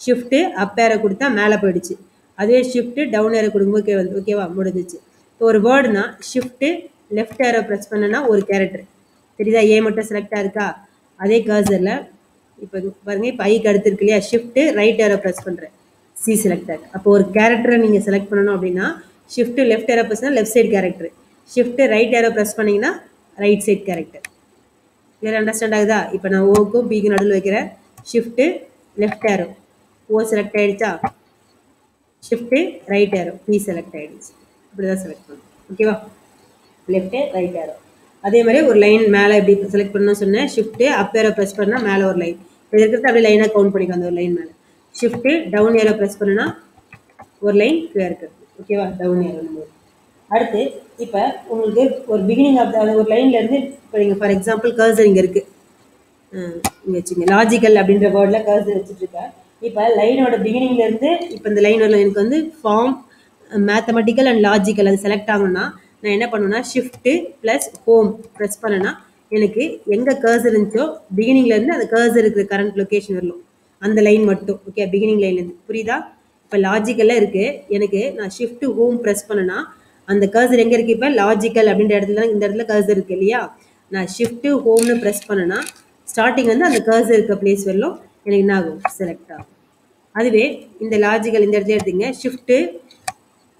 ஷிஃப்ட்டு அப் ஏரோ கொடுத்தா மேலே போயிடுச்சு. அதுவே ஷிஃப்ட்டு டவுன் ஏரோ கொடுக்கும்போது கீழே வந்து. ஓகேவா? முடிஞ்சிச்சு. இப்போ ஒரு வேர்டுனா ஷிஃப்ட்டு லெஃப்ட் ஏரோ ப்ரெஸ் பண்ணனா ஒரு கேரக்டர். தெரியுதா? ஏ மட்டும் செலக்டாக இருக்கா. அதே கர்சரில் இப்போ பாருங்க, இப்போ ஐக்கு அடுத்து இருக்கு இல்லையா, ஷிஃப்ட்டு ரைட் ஏரோ ப்ரெஸ் பண்ணுறேன், சி செலக்டட். அப்போ ஒரு கேரக்டரை நீங்கள் செலக்ட் பண்ணணும் அப்படின்னா ஷிஃப்ட்டு லெஃப்ட் ஏரோ ப்ரெஸ்னா left side character, shift right arrow press பண்ணிங்கன்னா right side character. Clear understand ஆகுதா? இப்போ நான் ஓக்கும் பிக்கு நடுவில் வைக்கிறேன். Shift left arrow, O select ஆகிடுச்சா. Shift right arrow, B select ஆகிடுச்சு. இப்படி தான் செலக்ட் பண்ணணும். ஓகேவா? Left right arrow. அதே மாதிரி ஒரு லைன் மேலே எப்படி செலக்ட் பண்ணணும்னு சொன்னேன். ஷிஃப்ட்டு அப் ஏரோ ப்ரெஸ் பண்ணால் மேலே ஒரு லைன், இது இருக்கிறது அப்படியே லைனாக கவுண்ட் பண்ணிக்கோ. அந்த ஒரு லைன் மேலே ஷிஃப்ட்டு டவுன் ஏரோ ப்ரெஸ் பண்ணுனா ஒரு லைன் கீழே இருக்கிறது. ஓகேவா? டவுன் ஏரோ நம்ம. அடுத்து இப்போ உங்களுக்கு ஒரு பிகினிங் ஆஃப் அந்த ஒரு லைன்லேருந்து இப்போ நீங்கள் ஃபார் எக்ஸாம்பிள் கர்சர் இங்கே இருக்குது, இங்கே வச்சுங்க. லாஜிக்கல் அப்படின்ற வேர்டில் கர்சர் வச்சுட்ருக்கேன். இப்போ லைனோட பிகினிங்லேருந்து இப்போ இந்த லைன் வரல எனக்கு வந்து ஃபார்ம் மேத்தமெட்டிக்கல் அண்ட் லாஜிக்கல் அது செலக்ட் ஆகணும்னா நான் என்ன பண்ணுவேன்னா ஷிஃப்ட்டு ப்ளஸ் ஹோம் ப்ரெஸ் பண்ணேன்னா எனக்கு எங்கே கர்சர் இருந்துச்சோ பிகினிங்லேருந்து அந்த கர்சர் இருக்கிற கரண்ட் லொக்கேஷன் வரலும் அந்த லைன் மட்டும். ஓகே? பிகினிங் லைன்லேருந்து. புரியுதா? இப்போ லாஜிக்கலில் இருக்குது எனக்கு, நான் ஷிஃப்ட்டு ஹோம் ப்ரெஸ் பண்ணேன்னா அந்த கர்சர் எங்கே இருக்குது, இப்போ லாஜிக்கல் அப்படின்ற இடத்துல இந்த இடத்துல கர்சர் இருக்குது இல்லையா, நான் ஷிஃப்ட்டு ஹோம்னு ப்ரெஸ் பண்ணேன்னா ஸ்டார்டிங் வந்து அந்த கர்சர் இருக்க பிளேஸ் வரலும் எனக்கு என்ன ஆகும், செலக்ட் ஆகும். அதுவே இந்த லாஜிக்கல் இந்த இடத்துல எடுத்துங்க, ஷிஃப்ட்டு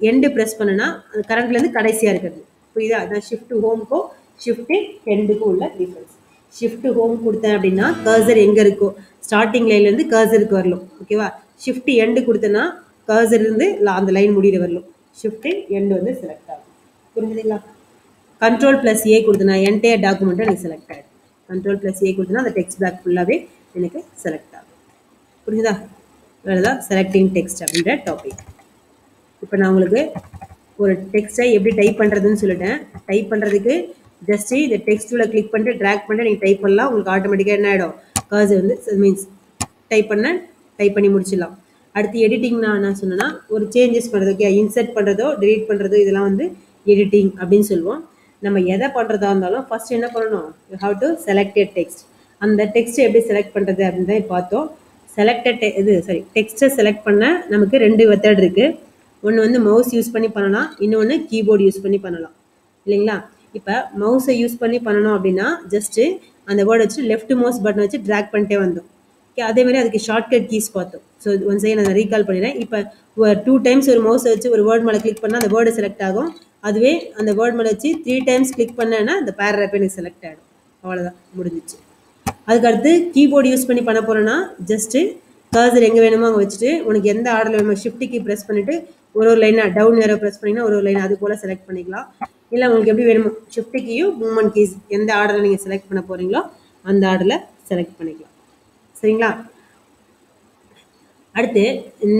எண்டு ப்ரெஸ் பண்ணுனா அந்த கரண்ட்லேருந்து கடைசியாக இருக்கிறது. புரியுதா? அதான் ஷிஃப்ட் ஹோமுக்கும் ஷிஃப்ட்டு எண்டுக்கும் உள்ள டிஃப்ரென்ஸ். ஷிஃப்ட் ஹோம் கொடுத்தேன் அப்படின்னா கர்சர் எங்கே இருக்கோ ஸ்டார்டிங் லைன்லேருந்து கர்சருக்கு வரலும். ஓகேவா? ஷிஃப்ட் எண்டு கொடுத்தேன்னா கர்சர் இருந்து அந்த லைன் முடிகிற வரலும் ஷிஃப்ட்டு எண்டு வந்து செலக்ட் ஆகும். புரிஞ்சுதுங்களா? கண்ட்ரோல் ப்ளஸ் ஏ கொடுத்தனா என்டையர் டாக்குமெண்ட்டும் எனக்கு செலக்ட் ஆகிடும். கண்ட்ரோல் ப்ளஸ் ஏ கொடுத்தனா அந்த டெக்ஸ்ட் பேக் ஃபுல்லாகவே எனக்கு செலக்ட் ஆகும். புரிஞ்சுதா? வேறுதான் செலக்டிங் டெக்ஸ்ட் அப்படின்ற டாபிக். இப்போ நான் உங்களுக்கு ஒரு டெக்ஸ்ட்டை எப்படி டைப் பண்ணுறதுன்னு சொல்லிட்டேன். டைப் பண்ணுறதுக்கு ஜஸ்ட்டு இந்த டெக்ஸ்ட்டில் கிளிக் பண்ணிட்டு ட்ராக் பண்ணிட்டு நீங்கள் டைப் பண்ணலாம். உங்களுக்கு ஆட்டோமேட்டிக்காக என்ன ஆகிடும், கர்சர் வந்து மீன்ஸ் டைப் பண்ணி முடிச்சிடலாம். அடுத்து எடிட்டிங் நான் என்ன சொன்னேன்னா ஒரு சேஞ்சஸ் பண்ணுறது. ஓகே? இன்சர்ட் பண்ணுறதோ டிலீட் பண்ணுறதோ இதெல்லாம் வந்து எடிட்டிங் அப்படின்னு சொல்லுவோம். நம்ம எதை பண்ணுறதா இருந்தாலும் ஃபஸ்ட் என்ன பண்ணணும், you have to selected text. அந்த டெக்ஸ்ட்டை எப்படி செலக்ட் பண்ணுறது அப்படின்னு தான் பார்த்தோம். டெக்ஸ்ட்டை செலக்ட் பண்ண நமக்கு 2 மெத்தட் இருக்குது. ஒன்று வந்து மவுஸ் யூஸ் பண்ணி பண்ணலாம், இன்னொன்று கீபோர்டு யூஸ் பண்ணி பண்ணலாம் இல்லைங்களா? இப்போ மவுஸை யூஸ் பண்ணி பண்ணணும் அப்படின்னா ஜஸ்ட்டு அந்த வேர்டை வச்சு லெஃப்ட் மவுஸ் பட்டன் வச்சு ட்ராக் பண்ணிட்டே வந்தோம். ஓகே? அதேமாதிரி அதுக்கு ஷார்ட்கட் கீஸ் பார்த்தோம். ஸோ ஒன்ஸ் நான் ரீகால் பண்ணிடுறேன். இப்போ 2 டைம்ஸ் ஒரு மவுஸை வச்சு ஒரு வேர்டு மேலே கிளிக் பண்ணால் அந்த வேர்டு செலக்ட் ஆகும். அதுவே அந்த வேர்டு மேலே வச்சு 3 டைம்ஸ் கிளிக் பண்ணேன்னா அந்த பேராகிராஃப் எனக்கு செலக்ட் ஆகிடும். அவ்வளோதான், முடிஞ்சிச்சு. அதுக்கடுத்து கீபோர்டு யூஸ் பண்ணி பண்ண போகிறோன்னா ஜஸ்ட்டு கர்சர் எங்கே வேணுமோ அங்கே வச்சுட்டு உனக்கு எந்த ஆர்டரில் வேணுமோ ஷிஃப்ட் கீ ப்ரெஸ் பண்ணிவிட்டு ஒரு லைனாக டவுன் ஏரோ ப்ரெஸ் பண்ணிங்கன்னா ஒரு லைன் அது போல் செலக்ட் பண்ணிக்கலாம். இல்லை உங்களுக்கு எப்படி வேணுமோ ஷிஃப்ட் கீயும் மூவ்மெண்ட் கீஸ் எந்த ஆர்டரில் நீங்கள் செலக்ட் பண்ண போகிறீங்களோ அந்த ஆர்டரில் செலக்ட் பண்ணிக்கலாம். சரிங்களா? அடுத்து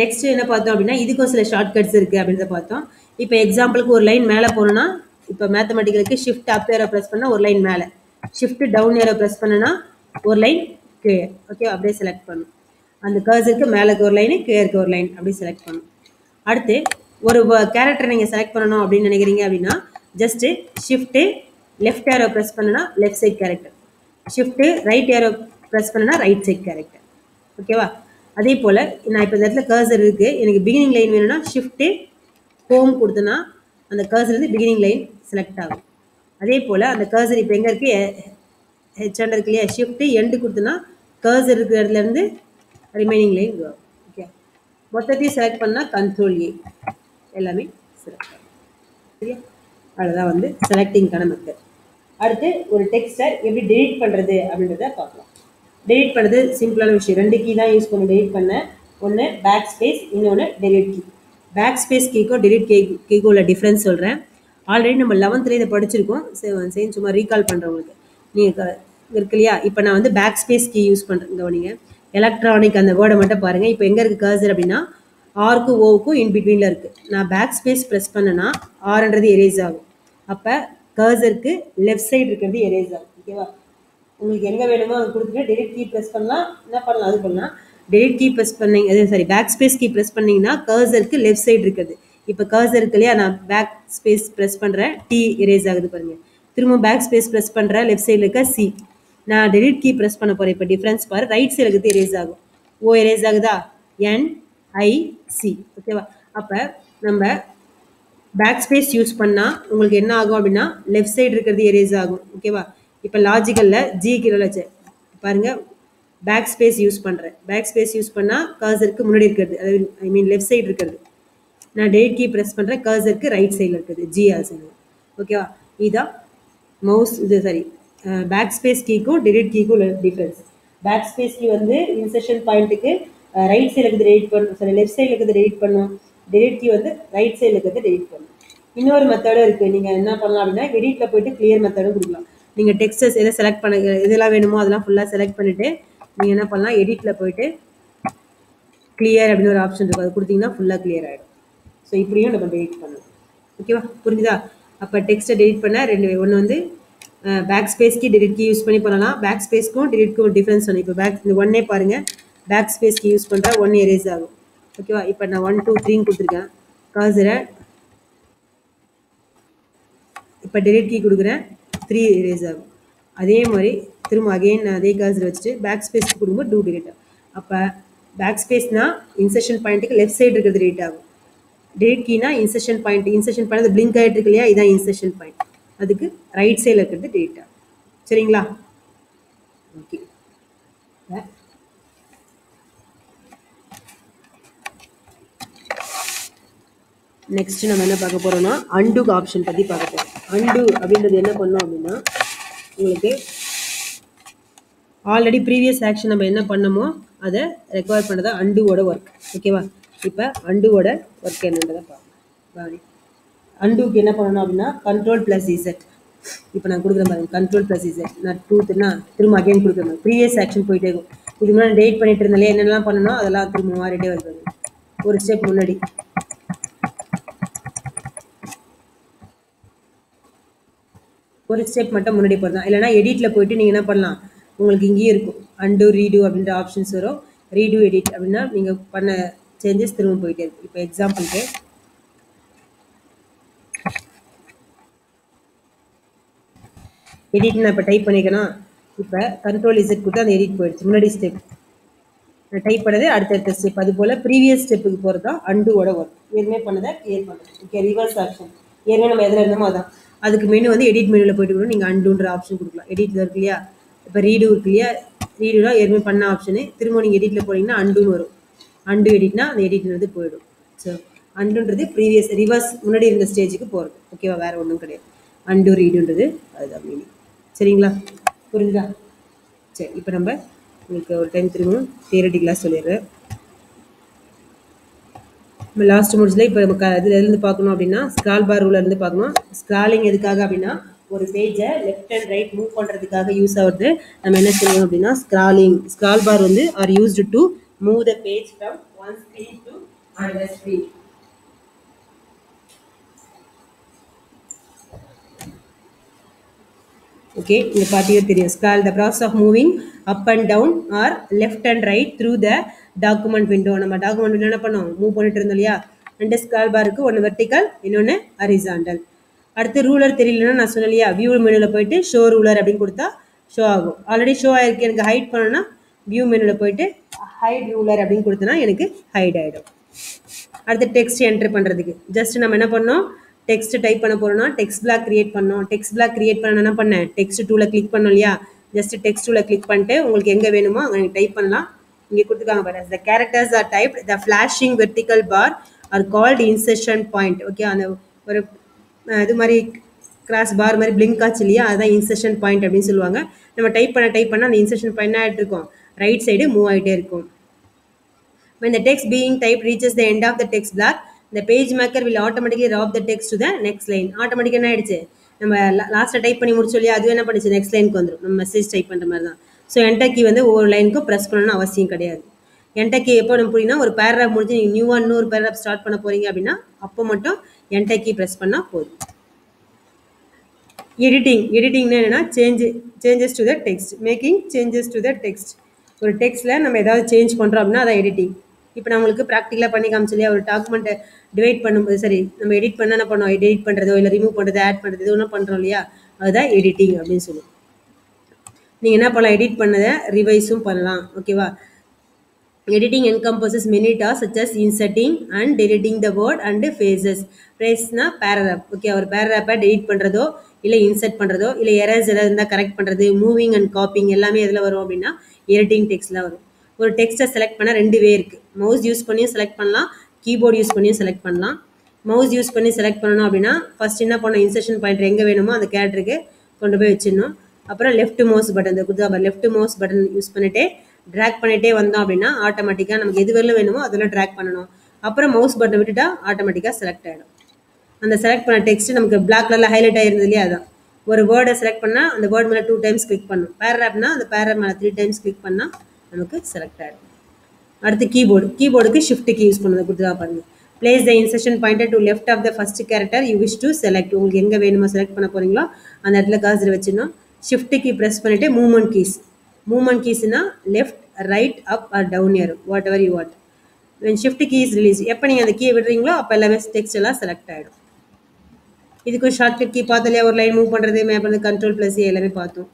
நெக்ஸ்ட் என்ன பார்த்தோம் அப்படின்னா இதுக்கும் சில ஷார்ட்கட்ஸ் இருக்குது அப்படின்றத பார்த்தோம். இப்போ எக்ஸாம்பிளுக்கு ஒரு லைன் மேலே போகணுன்னா இப்போ மேத்தமெட்டிக்கலுக்கு ஷிஃப்ட் அப் ஏரோ ப்ரெஸ் பண்ணால் ஒரு லைன் மேலே, ஷிஃப்ட் டவுன் ஏரோ ப்ரெஸ் பண்ணனா ஒரு லைன் கீழே. ஓகே? அப்படியே செலக்ட் பண்ணணும். அந்த கர்சருக்கு மேலேக்கு ஒரு லைனு கீழே இருக்க ஒரு லைன் அப்படி செலக்ட் பண்ணணும். அடுத்து ஒரு கேரக்டர் நீங்கள் செலக்ட் பண்ணணும் அப்படின்னு நினைக்கிறீங்க அப்படின்னா just shift left arrow press பண்ணுனா left side character, shift right arrow press பண்ணுனா ரைட் சைட் கேரக்டர். ஓகேவா? அதே போல் நான் இப்போ இந்த இடத்துல கர்சர் இருக்குது, எனக்கு பிகினிங் லைன் வேணும்னா ஷிஃப்ட்டு ஹோம் கொடுத்தனா அந்த கர்சர் வந்து பிகினிங் லைன் செலக்ட் ஆகும். அதே போல் அந்த கர்சர் இப்போ எங்கே இருக்குது, ஹெச்ஆண்ட் இருக்கு இல்லையா, ஷிஃப்ட்டு எண்டு கொடுத்தனா கர்சர் இருக்கிற இடத்துலேருந்து ரிமைனிங் லைன் வரும். ஓகே? மொத்தத்தையும் செலக்ட் பண்ணால் கண்ட்ரோல் ஏ எல்லாமே செலக்ட் ஆகும். சரியா? அவ்வளோதான் வந்து செலக்டிங்கான மெத்தட். அடுத்து ஒரு டெக்ஸ்ட்டை எப்படி டெலிட் பண்ணுறது அப்படின்றத பார்க்கலாம். டெலிட் பண்ணுறது சிம்பிளான விஷயம். 2 கீ தான் யூஸ் பண்ணி டெலிட் பண்ணேன். ஒன்று பேக் ஸ்பேஸ், இன்னொன்று டெலிட் கீ. பேக் ஸ்பேஸ் கீக்கும் டெலிட் கீக்கும் உள்ள டிஃப்ரென்ஸ் சொல்கிறேன். ஆல்ரெடி நம்ம 11th இதை படிச்சிருக்கோம். சரி சும்மா ரீகால் பண்ணுறவங்களுக்கு நீங்கள் இருக்கு இல்லையா. இப்போ நான் வந்து பேக் ஸ்பேஸ் கீ யூஸ் பண்ணுறேன். கவனிங்க, எலக்ட்ரானிக் அந்த வேர்டை மட்டும் பாருங்கள். இப்போ எங்கே இருக்குது கர்சர் அப்படின்னா ஆர்க்கும் ஓவுக்கும் இன் பிட்வீனில் இருக்குது. நான் பேக் ஸ்பேஸ் ப்ரெஸ் பண்ணேன்னா ஆர்ன்றது எரேஸ் ஆகும். அப்போ கர்சருக்கு லெஃப்ட் சைடு இருக்கிறது எரேஸ் ஆகும். ஓகேவா? உங்களுக்கு எங்கே வேணுமோ அது கொடுத்துட்டு டெலிட் கீ ப்ரெஸ் பண்ணலாம். என்ன பண்ணலாம், அது பண்ணலாம். டெலிட் கீ ப்ரெஸ் பண்ணீங்க, பேக் ஸ்பேஸ் கீ ப்ரெஸ் பண்ணிங்கன்னா கர்சருக்கு லெஃப்ட் சைடு இருக்குது. இப்போ கர்சர் இருக்கு இல்லையா, நான் பேக் ஸ்பேஸ் ப்ரெஸ் பண்ணுறேன், டி எரேஸ் ஆகுது பாருங்கள். திரும்ப பேக் ஸ்பேஸ் ப்ரெஸ் பண்ணுறேன், லெஃப்ட் சைடில் இருக்க சி. நான் டெலிட் கீ ப்ரெஸ் பண்ண போகிறேன். இப்போ டிஃப்ரென்ஸ் பாரு, ரைட் சைடு இருக்கிறது எரேஸ் ஆகும். ஓ எரேஸ் ஆகுதா, NIC. ஓகேவா? அப்போ நம்ம பேக் ஸ்பேஸ் யூஸ் பண்ணால் உங்களுக்கு என்ன ஆகும் அப்படின்னா லெஃப்ட் சைடு இருக்கிறது எரேஸ் ஆகும். ஓகேவா? இப்போ லாஜிக்கலில் ஜி கீழே பாருங்கள், பேக் ஸ்பேஸ் யூஸ் பண்ணுறேன். பேக் ஸ்பேஸ் யூஸ் பண்ணால் கர்சருக்கு முன்னாடி இருக்கிறது, அதாவது ஐ மீன் லெஃப்ட் சைடு இருக்கிறது. நான் டெலிட் கீ ப்ரெஸ் பண்ணுறேன், கர்சருக்கு ரைட் சைடில் இருக்குது, ஜி ஆசன். ஓகேவா? இதுதான் மவுஸ் இது சரி பேக் ஸ்பேஸ் கீக்கும் டெலிட் கீக்கும் உள்ள டிஃப்ரென்ஸ். பேக் ஸ்பேஸ் கீ வந்து இன்சர்ஷன் பாயிண்ட்டுக்கு ரைட் சைடில் இருக்கிறது டெலிட் பண்ணும், சரி லெஃப்ட் சைடில் இருக்கிறது டெலிட் பண்ணும். டெலிட் கீ வந்து ரைட் சைடில் இருக்கிறது டெலிட் பண்ணும். இன்னொரு மெத்தடும் இருக்குது. நீங்கள் என்ன பண்ணலாம் அப்படின்னா எடிட்டில் போய்ட்டு கிளியர் மெத்தடும் கொடுக்கலாம். நீங்கள் டெக்ஸ்டஸ் எதை செலக்ட் பண்ண எதெல்லாம் வேணுமோ அதெல்லாம் ஃபுல்லாக செலக்ட் பண்ணிவிட்டு நீங்கள் என்ன பண்ணலாம், எடிட்டில் போய்ட்டு கிளியர் அப்படின்னு ஒரு ஆப்ஷன் இருக்கும், அது கொடுத்தீங்கன்னா ஃபுல்லாக கிளியர் ஆகிடும். ஸோ இப்படியும் நம்ம டெலிட் பண்ணலாம். ஓகேவா? புரிஞ்சுதா? அப்போ டெக்ஸ்ட்டை டெலிட் பண்ண ரெண்டு, ஒன்று வந்து பேக் ஸ்பேஸ்க்கு டெலிட் கீ யூஸ் பண்ணி பண்ணலாம். பேக் ஸ்பேஸ்க்கும் டெலிட்க்கும் டிஃப்ரென்ஸ் சொன்னேன். இப்போ இந்த ஒன்னே பாருங்கள், பேக் ஸ்பேஸ்க்கு யூஸ் பண்ணுறா ஒன் எரேஸ் ஆகும். ஓகேவா? இப்போ நான் 1 2 3 கொடுத்துருக்கேன் கர்சரை. இப்போ டெலிட் கீ கொடுக்குறேன், 3 எரேஸ் ஆகும். அதே மாதிரி திரும்ப அகெயின் அதே கர்சர் வச்சுட்டு பேக் ஸ்பேஸ்க்கு கொடுக்கும்போது 2 டெலிட் ஆகும். அப்போ பேக் ஸ்பேஸ்னால் இன்சர்ஷன் பாயிண்ட்டுக்கு லெஃப்ட் சைடு இருக்கிறது டெலிட் ஆகும். டெலிட் கீனா இன்சர்ஷன் பாயிண்ட் பிளிங்க் ஆகிட்டு இருக்கு இல்லையா, இதான் இன்சர்ஷன் பாயிண்ட், அதுக்கு ரைட் சைடில் இருக்கிறது டெலிட் ஆகும். சரிங்களா? ஓகே. நெக்ஸ்ட் நம்ம என்ன பார்க்க போகிறோம்னா அண்டு ஆப்ஷன் பற்றி பார்க்க போகிறோம். அண்டு அப்படின்றது என்ன பண்ணோம் அப்படின்னா உங்களுக்கு ஆல்ரெடி ப்ரீவியஸ் ஆக்ஷன் நம்ம என்ன பண்ணமோ அதை ரெக்கவர் பண்ணதான் அண்டுவோட ஒர்க். ஓகேவா? இப்போ அண்டுவோட ஒர்க் என்னன்றதை பார்க்கலாம். அண்டுக்கு என்ன பண்ணணும் அப்படின்னா Ctrl+Z. இப்போ நான் கொடுக்குறேன் பாருங்க, Ctrl+Z. நான் திரும்ப அகைன் கொடுக்குறேன். ப்ரீவியஸ் ஆக்ஷன் போயிட்டே இருக்கும். இதுக்கு முன்னாடி டேட் பண்ணிட்டு இருந்தாலே என்னென்னலாம் பண்ணணும் அதெல்லாம் திரும்ப மாறிட்டே வருது. ஒரு ஸ்டெப் முன்னாடி ஒரு ஸ்டெப் மட்டும் முன்னாடி போகிறதான். இல்லைனா எடிட்டில் போயிட்டு நீங்கள் என்ன பண்ணலாம், உங்களுக்கு இங்கேயும் இருக்கும் அண்டு ரீடு அப்படின்ற ஆப்ஷன்ஸ் வரும். ரீடு எடிட் அப்படின்னா நீங்கள் பண்ண சேஞ்சஸ் திரும்ப போயிட்டே இருக்கும். இப்போ எக்ஸாம்பிளுக்கு எடிட் நான் இப்போ டைப் பண்ணிக்கணும். இப்போ Ctrl+Z கொடுத்து அந்த எடிட் போயிடுச்சு. முன்னாடி ஸ்டெப் நான் டைப் பண்ணது அடுத்தடுத்த ஸ்டெப். அது போல் ப்ரீவியஸ் ஸ்டெப்புக்கு போகிறது தான் அண்டுவோட ஒர்க். ஏற்கனவே பண்ணதை கிளியர் பண்ணுறது. Okay, reverse option. ஏற்கனவே நம்ம எதில் இருந்தோமோ அதான். அதுக்கு மெனு வந்து எடிட் மெனுவில் போய்ட்டு கூட நீங்கள் அண்டுன்ற ஆப்ஷன் கொடுக்கலாம். எடிட்டில் இருக்கு இல்லையா, இப்போ ரீடு இருக்கு இல்லையா, ரீடுலாம் ஏற்கனவே பண்ண ஆப்ஷனு. திரும்ப நீங்கள் எடிட்டில் போனீங்கன்னா அண்டுன்னு வரும். அண்டு எடிட்னா அந்த எடிட்ன்றது போயிடும். ஸோ அண்டுன்றது ப்ரீவியஸ் ரிவர்ஸ் முன்னாடி இருந்த ஸ்டேஜுக்கு போகிறது. ஓகேவா? வேறு ஒன்றும் கிடையாது. அண்டு ரீடுன்றது அதுதான் மீனிங். சரிங்களா? புரிஞ்சுதா? சரி, இப்போ நம்ம உங்களுக்கு ஒரு டைம் திரும்ப தியரட்டிக்கலாக சொல்லிடுறேன். நம்ம லாஸ்ட் முடிச்சல இப்போ நம்ம இதுலேருந்து பார்க்கணும் அப்படின்னா ஸ்க்ரால் பார் ரூலேருந்து பார்க்கணும். ஸ்க்ராலிங் எதுக்காக அப்படின்னா ஒரு பேஜை லெஃப்ட் அண்ட் ரைட் மூவ் பண்ணுறதுக்காக யூஸ் ஆகுது. நம்ம என்ன செய்யணும் அப்படின்னா ஸ்க்ரால் பார் வந்து are used to move the page from one screen to another screen. Okay, இங்கே பார்த்தீங்கன்னா தெரியும். Scroll the process of moving up and down or left and right through the document window. நம்ம document window என்ன பண்ணோம், move பண்ணிட்டு இருந்தோம் இல்லையா. 2 scroll பாருக்கு, ஒன்று வெர்டிக்கல், இன்னொன்று ஹரிசாண்டல். அடுத்து ரூலர் தெரியலன்னா நான் சொன்னேன் இல்லையா, வியூ மெனுவில் போயிட்டு ஷோ ரூலர் அப்படின்னு கொடுத்தா ஷோ ஆகும். ஆல்ரெடி ஷோ ஆகிருக்கு, எனக்கு ஹைட் பண்ணணும்னா வியூ மெனுவில் போயிட்டு ஹைட் ரூலர் அப்படின்னு கொடுத்தனா எனக்கு ஹைட் ஆகிடும். அடுத்து டெக்ஸ்ட் என்ட்ரு பண்ணுறதுக்கு ஜஸ்ட் நம்ம என்ன பண்ணோம், டெக்ஸ்ட் டைப் பண்ண போகிறோம்னா டெக்ஸ்ட் பிளாக் கிரியேட் பண்ணோம். டெக்ஸ்ட் பிளாக் கிரியேட் பண்ண என்ன பண்ணேன், டெக்ஸ்ட் டூவில் கிளிக் பண்ணோம் இல்லையா. ஜஸ்ட் டெக்ஸ்ட் டூவில் கிளிக் பண்ணிட்டு உங்களுக்கு எங்கே வேணுமோ அங்கே டைப் பண்ணலாம். இங்கே கொடுத்துருக்காங்க பாருங்க, the characters are typed, the flashing vertical bar are called insertion point. Okay, அந்த ஒரு இது மாதிரி கிராஸ் பார் மாதிரி பிளிங்க் ஆச்சு இல்லையா, அதுதான் இன்சர்ஷன் பாயிண்ட் அப்படின்னு சொல்லுவாங்க. நம்ம டைப் பண்ண அந்த இன்சர்ஷன் பாயிண்ட் ஆகிட்டு இருக்கும், ரைட் சைடு மூவ் ஆகிட்டே இருக்கும். When the text being typed reaches the end of the text block, the page maker will automatically route the text to the next line. Automatically என்ன ஆயிடுச்சு, நம்ம லாஸ்ட்டாக டைப் பண்ணி முடிச்சோம் இல்லையா, அது என்ன பண்ணுச்சு, நெக்ஸ்ட் லைனுக்கு வந்துடும். நம்ம மெசேஜ் டைப் பண்ணுற மாதிரி தான். ஸோ என்டர் கீ வந்து ஒவ்வொரு லைனுக்கும் ப்ரெஸ் பண்ணணும்னு அவசியம் கிடையாது. என்டர் கீ எப்போ நம்ம புரியுன்னா, ஒரு பேராகிராஃப் முடிஞ்சு நீங்கள் நியூவாக இன்னொரு பேராகிராஃப் ஸ்டார்ட் பண்ண போகிறீங்க அப்படின்னா அப்போ மட்டும் என்டர் கீ ப்ரெஸ் பண்ணால் போதும். எடிட்டிங்னா என்னென்னா changes to the text, making changes to the text. ஒரு டெக்ஸ்ட்டில் நம்ம ஏதாவது சேஞ்ச் பண்ணுறோம் அப்படின்னா அதான் எடிட்டிங். இப்போ நான் உங்களுக்கு ப்ராக்டிக்கலாக பண்ணி காமிச்சில்லையா, ஒரு டாக்குமெண்ட்டை டிவைட் பண்ணும்போது, சரி நம்ம எடிட் பண்ண என்ன பண்ணோம், எடிட் பண்ணுறதோ இல்லை ரிமூவ் பண்ணுறது, ஆட் பண்ணுறது எது ஒன்றா பண்ணுறோம் இல்லையா, அதுதான் எடிட்டிங் அப்படின்னு சொல்லுவோம். நீங்கள் என்ன பண்ணலாம், எடிட் பண்ணதை ரிவைஸும் பண்ணலாம். ஓகேவா. Editing encompasses many tasks such as inserting and deleting the word and phrases. Phrasesனா paragraph. Okay, ஒரு பேராகிராஃபை டெலிட் பண்ணுறதோ இல்லை இன்சர்ட் பண்ணுறதோ இல்லை எரர்ஸ் எதாவது இருந்தால் கரெக்ட் பண்ணுறது, மூவிங் அண்ட் காப்பிங் எல்லாமே எதில் வரும் அப்படின்னா எடிட்டிங் டெக்ஸ்ட்டில் வரும். ஒரு டெக்ஸ்ட்டை செலக்ட் பண்ண 2 வே இருக்குது. மவுஸ் யூஸ் பண்ணியும் செலக்ட் பண்ணலாம், கீபோர்டு யூஸ் பண்ணியும் செலக்ட் பண்ணலாம். மவுஸ் யூஸ் பண்ணி செலக்ட் பண்ணணும் அப்படின்னா ஃபஸ்ட் என்ன பண்ணணும், இன்சர்ஷன் பாயிண்டர் எங்கே வேணுமோ அந்த கேரக்டருக்கு கொண்டு போய் வச்சிடணும். அப்புறம் லெஃப்ட் மவுஸ் பட்டன், இந்த கொடுத்தா லெஃப்ட் மவுஸ் பட்டன் யூஸ் பண்ணிவிட்டு ட்ராக் பண்ணிகிட்டே வந்தோம் அப்படின்னா ஆட்டோமேட்டிக்காக நமக்கு எது வரலும் வேணுமோ அதெல்லாம் ட்ராக் பண்ணணும். அப்புறம் மவுஸ் பட்டன் விட்டுட்டா ஆட்டோமேட்டிக்காக செலக்ட் ஆகிடும். அந்த செலக்ட் பண்ண டெக்ஸ்ட் நமக்கு பிளாக் கலரில் ஹைலைட் ஆகிருந்தது இல்லையா, அதான். ஒரு வேர்டை செலக்ட் பண்ணால் அந்த வேர்டு மேலே 2 டைம்ஸ் கிளிக் பண்ணணும். பேராகிராஃப்னா அந்த பேராகிராஃப் மேலே 3 டைம்ஸ் கிளிக் பண்ணால் நமக்கு செலக்ட் ஆகிடும். அடுத்து கீபோர்டுக்கு ஷிஃப்ட் கீ யூஸ் பண்ணுறது கொடுத்துருவா பாருங்கள். Place the insertion pointer to left of the first character you wish to select. உங்களுக்கு எங்கே வேணுமோ செலக்ட் பண்ண போகிறீங்களோ அந்த இடத்துல காசு வச்சிடணும். ஷிஃப்ட் கீ ப்ரெஸ் பண்ணிவிட்டு மூவ்மெண்ட் கீஸ்னா left, right, up or down arrow, whatever you want. when shift key is released, எப்போ நீங்கள் அந்த கீயை விடுறீங்களோ அப்போ எல்லாமே டெக்ஸ்ட் எல்லாம் செலக்ட் ஆகிடும். இதுக்கு ஷார்ட்கட் கீ பார்த்தலையா, ஒரு லைன் மூவ் பண்ணுறது, மேப் பண்ணுறது, Ctrl+A எல்லாமே பார்த்தோம்.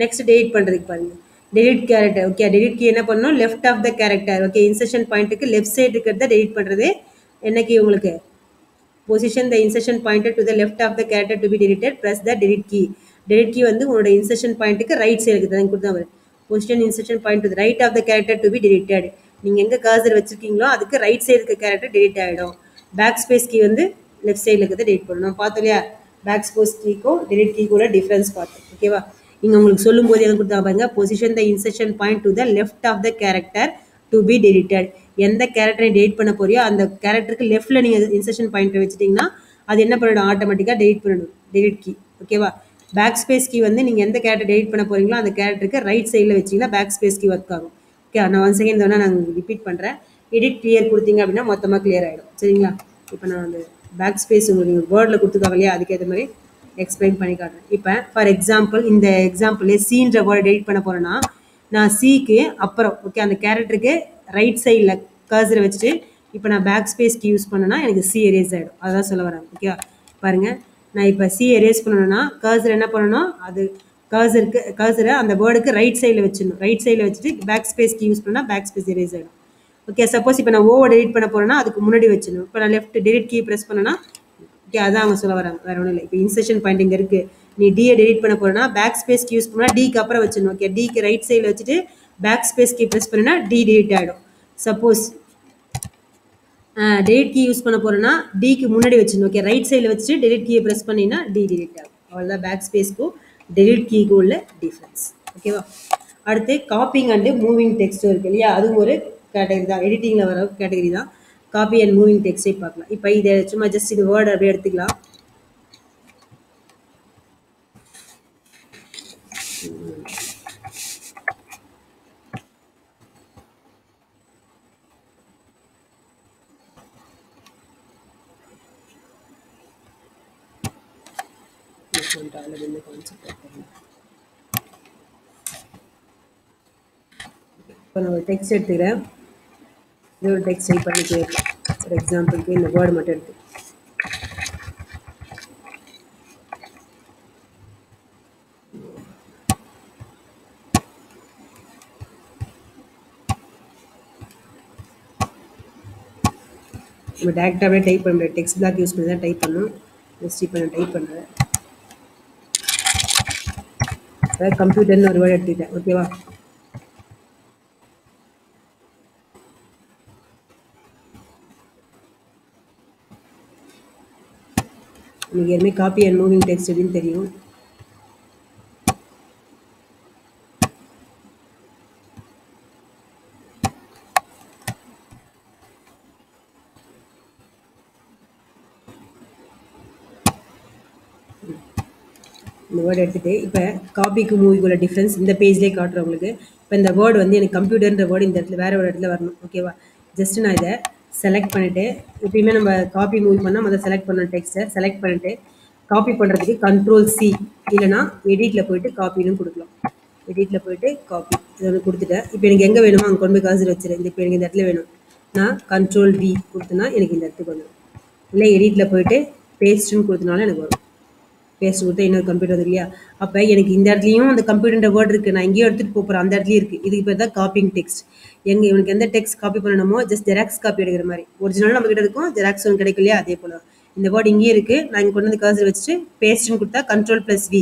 நெக்ஸ்ட் டெலிட் பண்ணுறதுக்கு பாருங்கள், delete character. Okay, delete key என்ன பண்ணணும், left of the character. Okay, insertion பாயிண்ட்டுக்கு லெஃப்ட் சைடு இருக்கிறத டெலிட் பண்ணுறது என்ன கீ உங்களுக்கு, position the insertion pointer to the left of the character to be deleted, press the delete key. Delete key வந்து உங்களோட insertion பாயிண்ட்டுக்கு ரைட் சைடு இருக்குது கொடுத்தா வரும். Position insertion point to the right of the character to be deleted. நீங்கள் எங்கே cursor வச்சிருக்கீங்களோ அதுக்கு right side இருக்க கேரக்டர் டெலிட் ஆகிடும். பேக் ஸ்பேஸ் கீ வந்து லெஃப்ட் சைடில் இருக்கிறத டெலிட் பண்ணணும். பார்த்தோம் இல்லையா, பேக் ஸ்பேஸ் கீக்கும் டெலிட் கீ கூட டிஃப்ரென்ஸ் பார்த்தோம். ஓகேவா. இங்கே உங்களுக்கு சொல்லும் போது எது கொடுத்தா பாருங்க, position the insertion point to the left of the character to be deleted. எந்த கேரக்டரை டெலிட் பண்ண போறியோ அந்த கேரக்டருக்கு லெஃப்ட்டில் நீங்கள் இன்சர்ஷன் பாயிண்ட் வச்சுட்டிங்கன்னா அது என்ன பண்ணிடும், ஆட்டோமேட்டிக்காக டெலிட் பண்ணிடும், டெலிட் கீ. ஓகேவா. பேக் ஸ்பேஸ் கீ வந்து நீங்கள் எந்த கேரக்டர் டெலிட் பண்ண போகிறீங்களோ அந்த கேரக்டருக்கு ரைட் சைடில் வச்சிங்கன்னா பேக் ஸ்பேஸ் கீ ஒர்க் ஆகும். ஓகே, நான் 1 செகண்ட் வேணால் நான் ரிப்பீட் பண்ணுறேன். எடிட் கிளியர் கொடுத்தீங்க அப்படின்னா மொத்தமாக கிளியர் ஆகிடும். சரிங்களா. இப்போ நான் அந்த பேக் ஸ்பேஸ் உங்களுக்கு நீங்கள் வேர்டில் கொடுத்துருக்காங்க இல்லையா, அதுக்கேற்ற மாதிரி எக்ஸ்பிளைன் பண்ணி காட்டுறேன். இப்போ ஃபார் எக்ஸாம்பிள் இந்த எக்ஸாம்பிளே சீன்ற வேர்டு டெலிட் பண்ண போகிறேன்னா நான் சிக்கு அப்புறம் ஓகே அந்த கேரக்டருக்கு ரைட் சைடில் கர்சரை வச்சுட்டு இப்போ நான் பேக் ஸ்பேஸ் கீ யூஸ் பண்ணேன்னா எனக்கு சி எரேஸ் ஆகிடும். அதான் சொல்ல வரேன். ஓகேவா. பாருங்கள், நான் இப்போ சி எரேஸ் பண்ணணும்னா கர்சர் என்ன பண்ணணும், அது கர்சரை அந்த வேர்டுக்கு ரைட் சைடில் வச்சிடணும். ரைட் சைடில் வச்சுட்டு பேக் ஸ்பேஸ் கீ யூஸ் பண்ணால் பேக் ஸ்பேஸ் எரேஸ் ஆகிடும். ஓகே, சப்போஸ் இப்போ நான் ஓவர் டெலிட் பண்ண போகிறேன்னா அதுக்கு முன்னாடி வச்சிடணும். இப்போ நான் லெஃப்ட் டெலிட் கீ ப்ரெஸ் பண்ணேன்னா ஓகே அதான் அவங்க சொல்ல வராங்க, வேறு ஒன்றும் இல்லை. இப்போ இன்சர்ஷன் பாயிண்ட் இங்கே இருக்குது, நீ டியை டெலிட் பண்ண போகிறேன்னா பேக் ஸ்பேஸ் கீ யூஸ் பண்ணால் டிக்கு அப்புறம் வச்சிடணும். ஓகே, டிக்கு ரைட் சைடில் வச்சுட்டு பேக் ஸ்பேஸ் கீ ப்ரெஸ் பண்ணினா டி டெலிட் ஆகிடும். சப்போஸ் டெலிட் கீ யூஸ் பண்ண போகிறேன்னா டிக்கு முன்னாடி வச்சிடணும். ஓகே, ரைட் சைடில் வச்சுட்டு டெலிட் கீயை ப்ரெஸ் பண்ணினா டி டெலிட் ஆகும். அவ்வளோதான் பேக் ஸ்பேஸ்க்கும் டெலிட் கீக்கும் உள்ள டிஃப்ரென்ஸ். ஓகேவா. அடுத்து காப்பிங் அண்டு மூவிங் டெக்ஸ்ட் இருக்குது இல்லையா, அதுவும் ஒரு கேட்டகரி தான், எடிட்டிங்கில் வர கேட்டகரி தான். காப்பி அண்ட் மூவிங் டெக்ஸ்டை பார்க்கலாம். இப்போ இதை சும்மா ஜஸ்ட் இது வேர்டு அப்படியே எடுத்துக்கலாம். இப்போ நான் ஒரு டெக்ஸ்ட் எடுத்துக்கிறேன். இது ஒரு டெக்ஸ்ட் டைப் பண்ணி கேட்கலாம். ஃபார் எக்ஸாம்பிளுக்கு இந்த வேர்டு மட்டும் எடுத்து நம்ம டேரெக்டாகவே டைப் பண்ண முடியாது. டெக்ஸ்ட் பிளாக் யூஸ் பண்ணி தான் டைப் பண்ணணும். ஜஸ்ட் இப்போ நான் டைப் பண்ணுறேன். அதாவது கம்ப்யூட்டர்னு ஒரு வேர்டு எடுத்துக்கிட்டேன். ஓகேவா. உங்களுக்கு ஏற்கனவே காப்பி அண்ட் மூவிங் டெக்ஸ்ட் எப்படின்னு தெரியும். இந்த வேர்டு எடுத்துகிட்டு இப்போ காப்பிக்கு மூவிக்குள்ள டிஃப்ரென்ஸ் இந்த பேஜ்லேயே காட்டுறேன் உங்களுக்கு. இப்போ இந்த வேர்டு வந்து எனக்கு கம்ப்யூட்டர்ன்ற வேர்டு இந்த இடத்துல வேறு ஒரு இடத்துல வரணும். ஓகேவா? ஜஸ்ட் நான் இதை செலக்ட் பண்ணிவிட்டு எப்பயுமே நம்ம காப்பி மூவி பண்ணால் முதல்ல செலக்ட் பண்ண டெக்ஸ்ட்டை செலக்ட் பண்ணிவிட்டு காப்பி பண்ணுறதுக்கு Ctrl+C இல்லைனா எடிட்டில் போயிட்டு காப்பின்னு கொடுக்கலாம். எடிட்டில் போயிட்டு காப்பி இதை வந்து கொடுத்துட்டேன். இப்போ எனக்கு எங்கே வேணுமோ அங்கே கொண்டு போய் காசு வச்சுருக்கேன். இப்போ எனக்கு இந்த இடத்துல வேணும், நான் Ctrl+V கொடுத்தேன்னா எனக்கு இந்த இடத்துக்கு வந்துடும். இல்லை எடிட்டில் போயிட்டு பேஸ்ட்டுன்னு கொடுத்தனால எனக்கு வரும். பேஸ்ட் கொடுத்தா இன்னொரு கம்ப்யூட்டர் வருது இல்லையா? அப்போ எனக்கு இந்த இடத்துலையும் அந்த கம்ப்யூட்டர் வேர்டு இருக்குது, நான் எங்கேயோ எடுத்துகிட்டு போகிறேன், அந்த இடத்துலையும் இருக்குது. இதுக்கு பேர் தான் காப்பிங் டெக்ஸ்ட். இவனுக்கு எந்த டெக்ஸ்ட் காப்பி பண்ணணுமோ ஜஸ்ட் ஜெராக்ஸ் காப்பி எடுக்கிற மாதிரி. ஒரிஜினல் நம்ம கிட்ட இருக்கும், ஜெராக்ஸ் ஒன்று கிடைக்கும் இல்லையா? அதே போல் இந்த வேர்டு இங்கேயே இருக்குது. நான் இங்கே கொண்டு வந்து கர்சர் வச்சுட்டு பேஸ்ட்டுன்னு கொடுத்தா Ctrl+V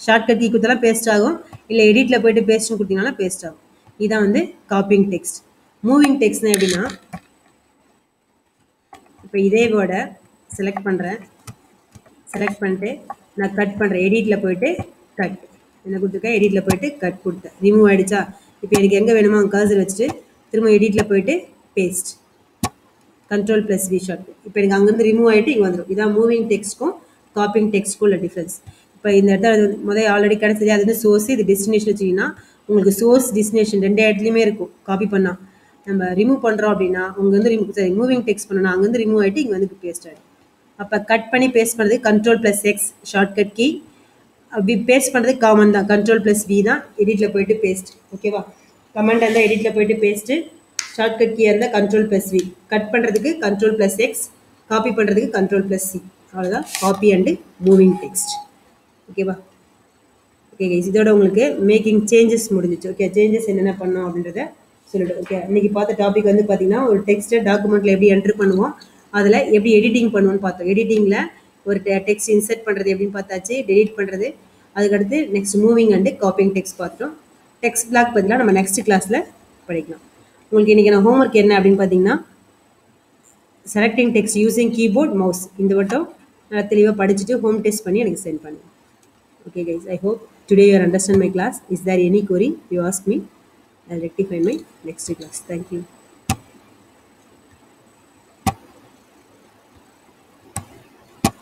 ஷார்ட்கட் கீ கொடுத்தாலும் பேஸ்ட் ஆகும், இல்லை எடிட்டில் போயிட்டு பேஸ்ட்டுன்னு கொடுத்தீங்கன்னா பேஸ்ட் ஆகும். இதுதான் வந்து காப்பிங் டெக்ஸ்ட். மூவிங் டெக்ஸ்ட்னா எப்படின்னா, இப்போ இதே வேர்டை செலக்ட் பண்ணுறேன், செலக்ட் பண்ணிட்டு நான் கட் பண்ணுறேன். எடிட்டில் போயிட்டு கட் என்ன கொடுத்துருக்கேன், எடிட்டில் போயிட்டு கட் கொடுத்தேன், ரிமூவ் ஆகிடுச்சா? இப்போ எனக்கு எங்கே வேணுமோ அங்கே கர்சர் வச்சுட்டு திரும்ப எடிட்டில் போயிட்டு பேஸ்ட் Ctrl+V ஷார்ட். இப்போ எனக்கு அங்கேருந்து ரிமூவ் ஆகிட்டு இங்கே வந்துடும். இதான் மூவிங் டெக்ஸ்ட்க்கும் காப்பிங் டெக்ஸ்ட்க்கும் உள்ள டிஃப்ரென்ஸ். இப்போ இந்த இடத்துல முதல் ஆல்ரெடி கிடைச்சது, அது வந்து சோர்ஸ், இது டெஸ்டினேஷன் வச்சிங்கன்னா உங்களுக்கு சோர்ஸ் டெஸ்டினேஷன் ரெண்டு இடத்துலையுமே இருக்கும். காப்பி பண்ணால் நம்ம ரிமூவ் பண்ணுறோம் அப்படின்னா உங்க வந்து மூவிங் டெக்ஸ்ட் பண்ணணும், அங்கேருந்து ரிமூவ் ஆகிட்டு இங்கே வந்து பேஸ்ட் ஆகிடும். அப்போ கட் பண்ணி பேஸ்ட் பண்ணுறது Ctrl+X ஷார்ட்கட் கீ. அப்படி பேஸ்ட் பண்ணுறது காமன் தான், Ctrl+V தான். எடிட்டில் போயிட்டு பேஸ்ட். ஓகேவா? கமெண்ட் இருந்தால் எடிட்டில் போயிட்டு பேஸ்ட்டு, ஷார்ட்கட் கீ இருந்தால் Ctrl+V. கட் பண்ணுறதுக்கு Ctrl+X, காப்பி பண்ணுறதுக்கு Ctrl+C. அவ்வளோதான் காப்பி அண்டு மூவிங் டெக்ஸ்ட். ஓகேவா? ஓகே கைஸ், இதோட உங்களுக்கு மேக்கிங் சேஞ்சஸ் முடிஞ்சிச்சு. ஓகே, சேஞ்சஸ் என்னென்ன பண்ணோம் அப்படின்றத சொல்லிட்டு. ஓகே, இன்றைக்கி பார்த்த டாபிக் வந்து பார்த்திங்கன்னா ஒரு டெக்ஸ்ட்டை டாக்குமெண்ட்டில் எப்படி என்ட்ரு பண்ணுவோம், அதில் எப்படி எடிட்டிங் பண்ணுவோன்னு பார்த்தோம். எடிட்டிங்கில் ஒரு டெக்ஸ்ட் இன்சர்ட் பண்ணுறது எப்படின்னு பார்த்தாச்சு, டெலிட் பண்ணுறது. அதுக்கடுத்து next moving and copying text பார்த்துட்டோம். டெக்ஸ்ட் பிளாக் பதிலாக நம்ம நெக்ஸ்ட் கிளாஸில் படிக்கலாம். உங்களுக்கு இன்றைக்கி நான் ஹோம்ஒர்க் என்ன அப்படின்னு பார்த்தீங்கன்னா, selecting text using keyboard mouse இந்த வட்டம் நல்லா தெளிவாக படிச்சுட்டு ஹோம் டெஸ்ட் பண்ணி எனக்கு சென்ட் பண்ணுங்கள். Okay guys, I hope today you understand my class. Is there any query you ask me? I'll rectify my next class. Thank you.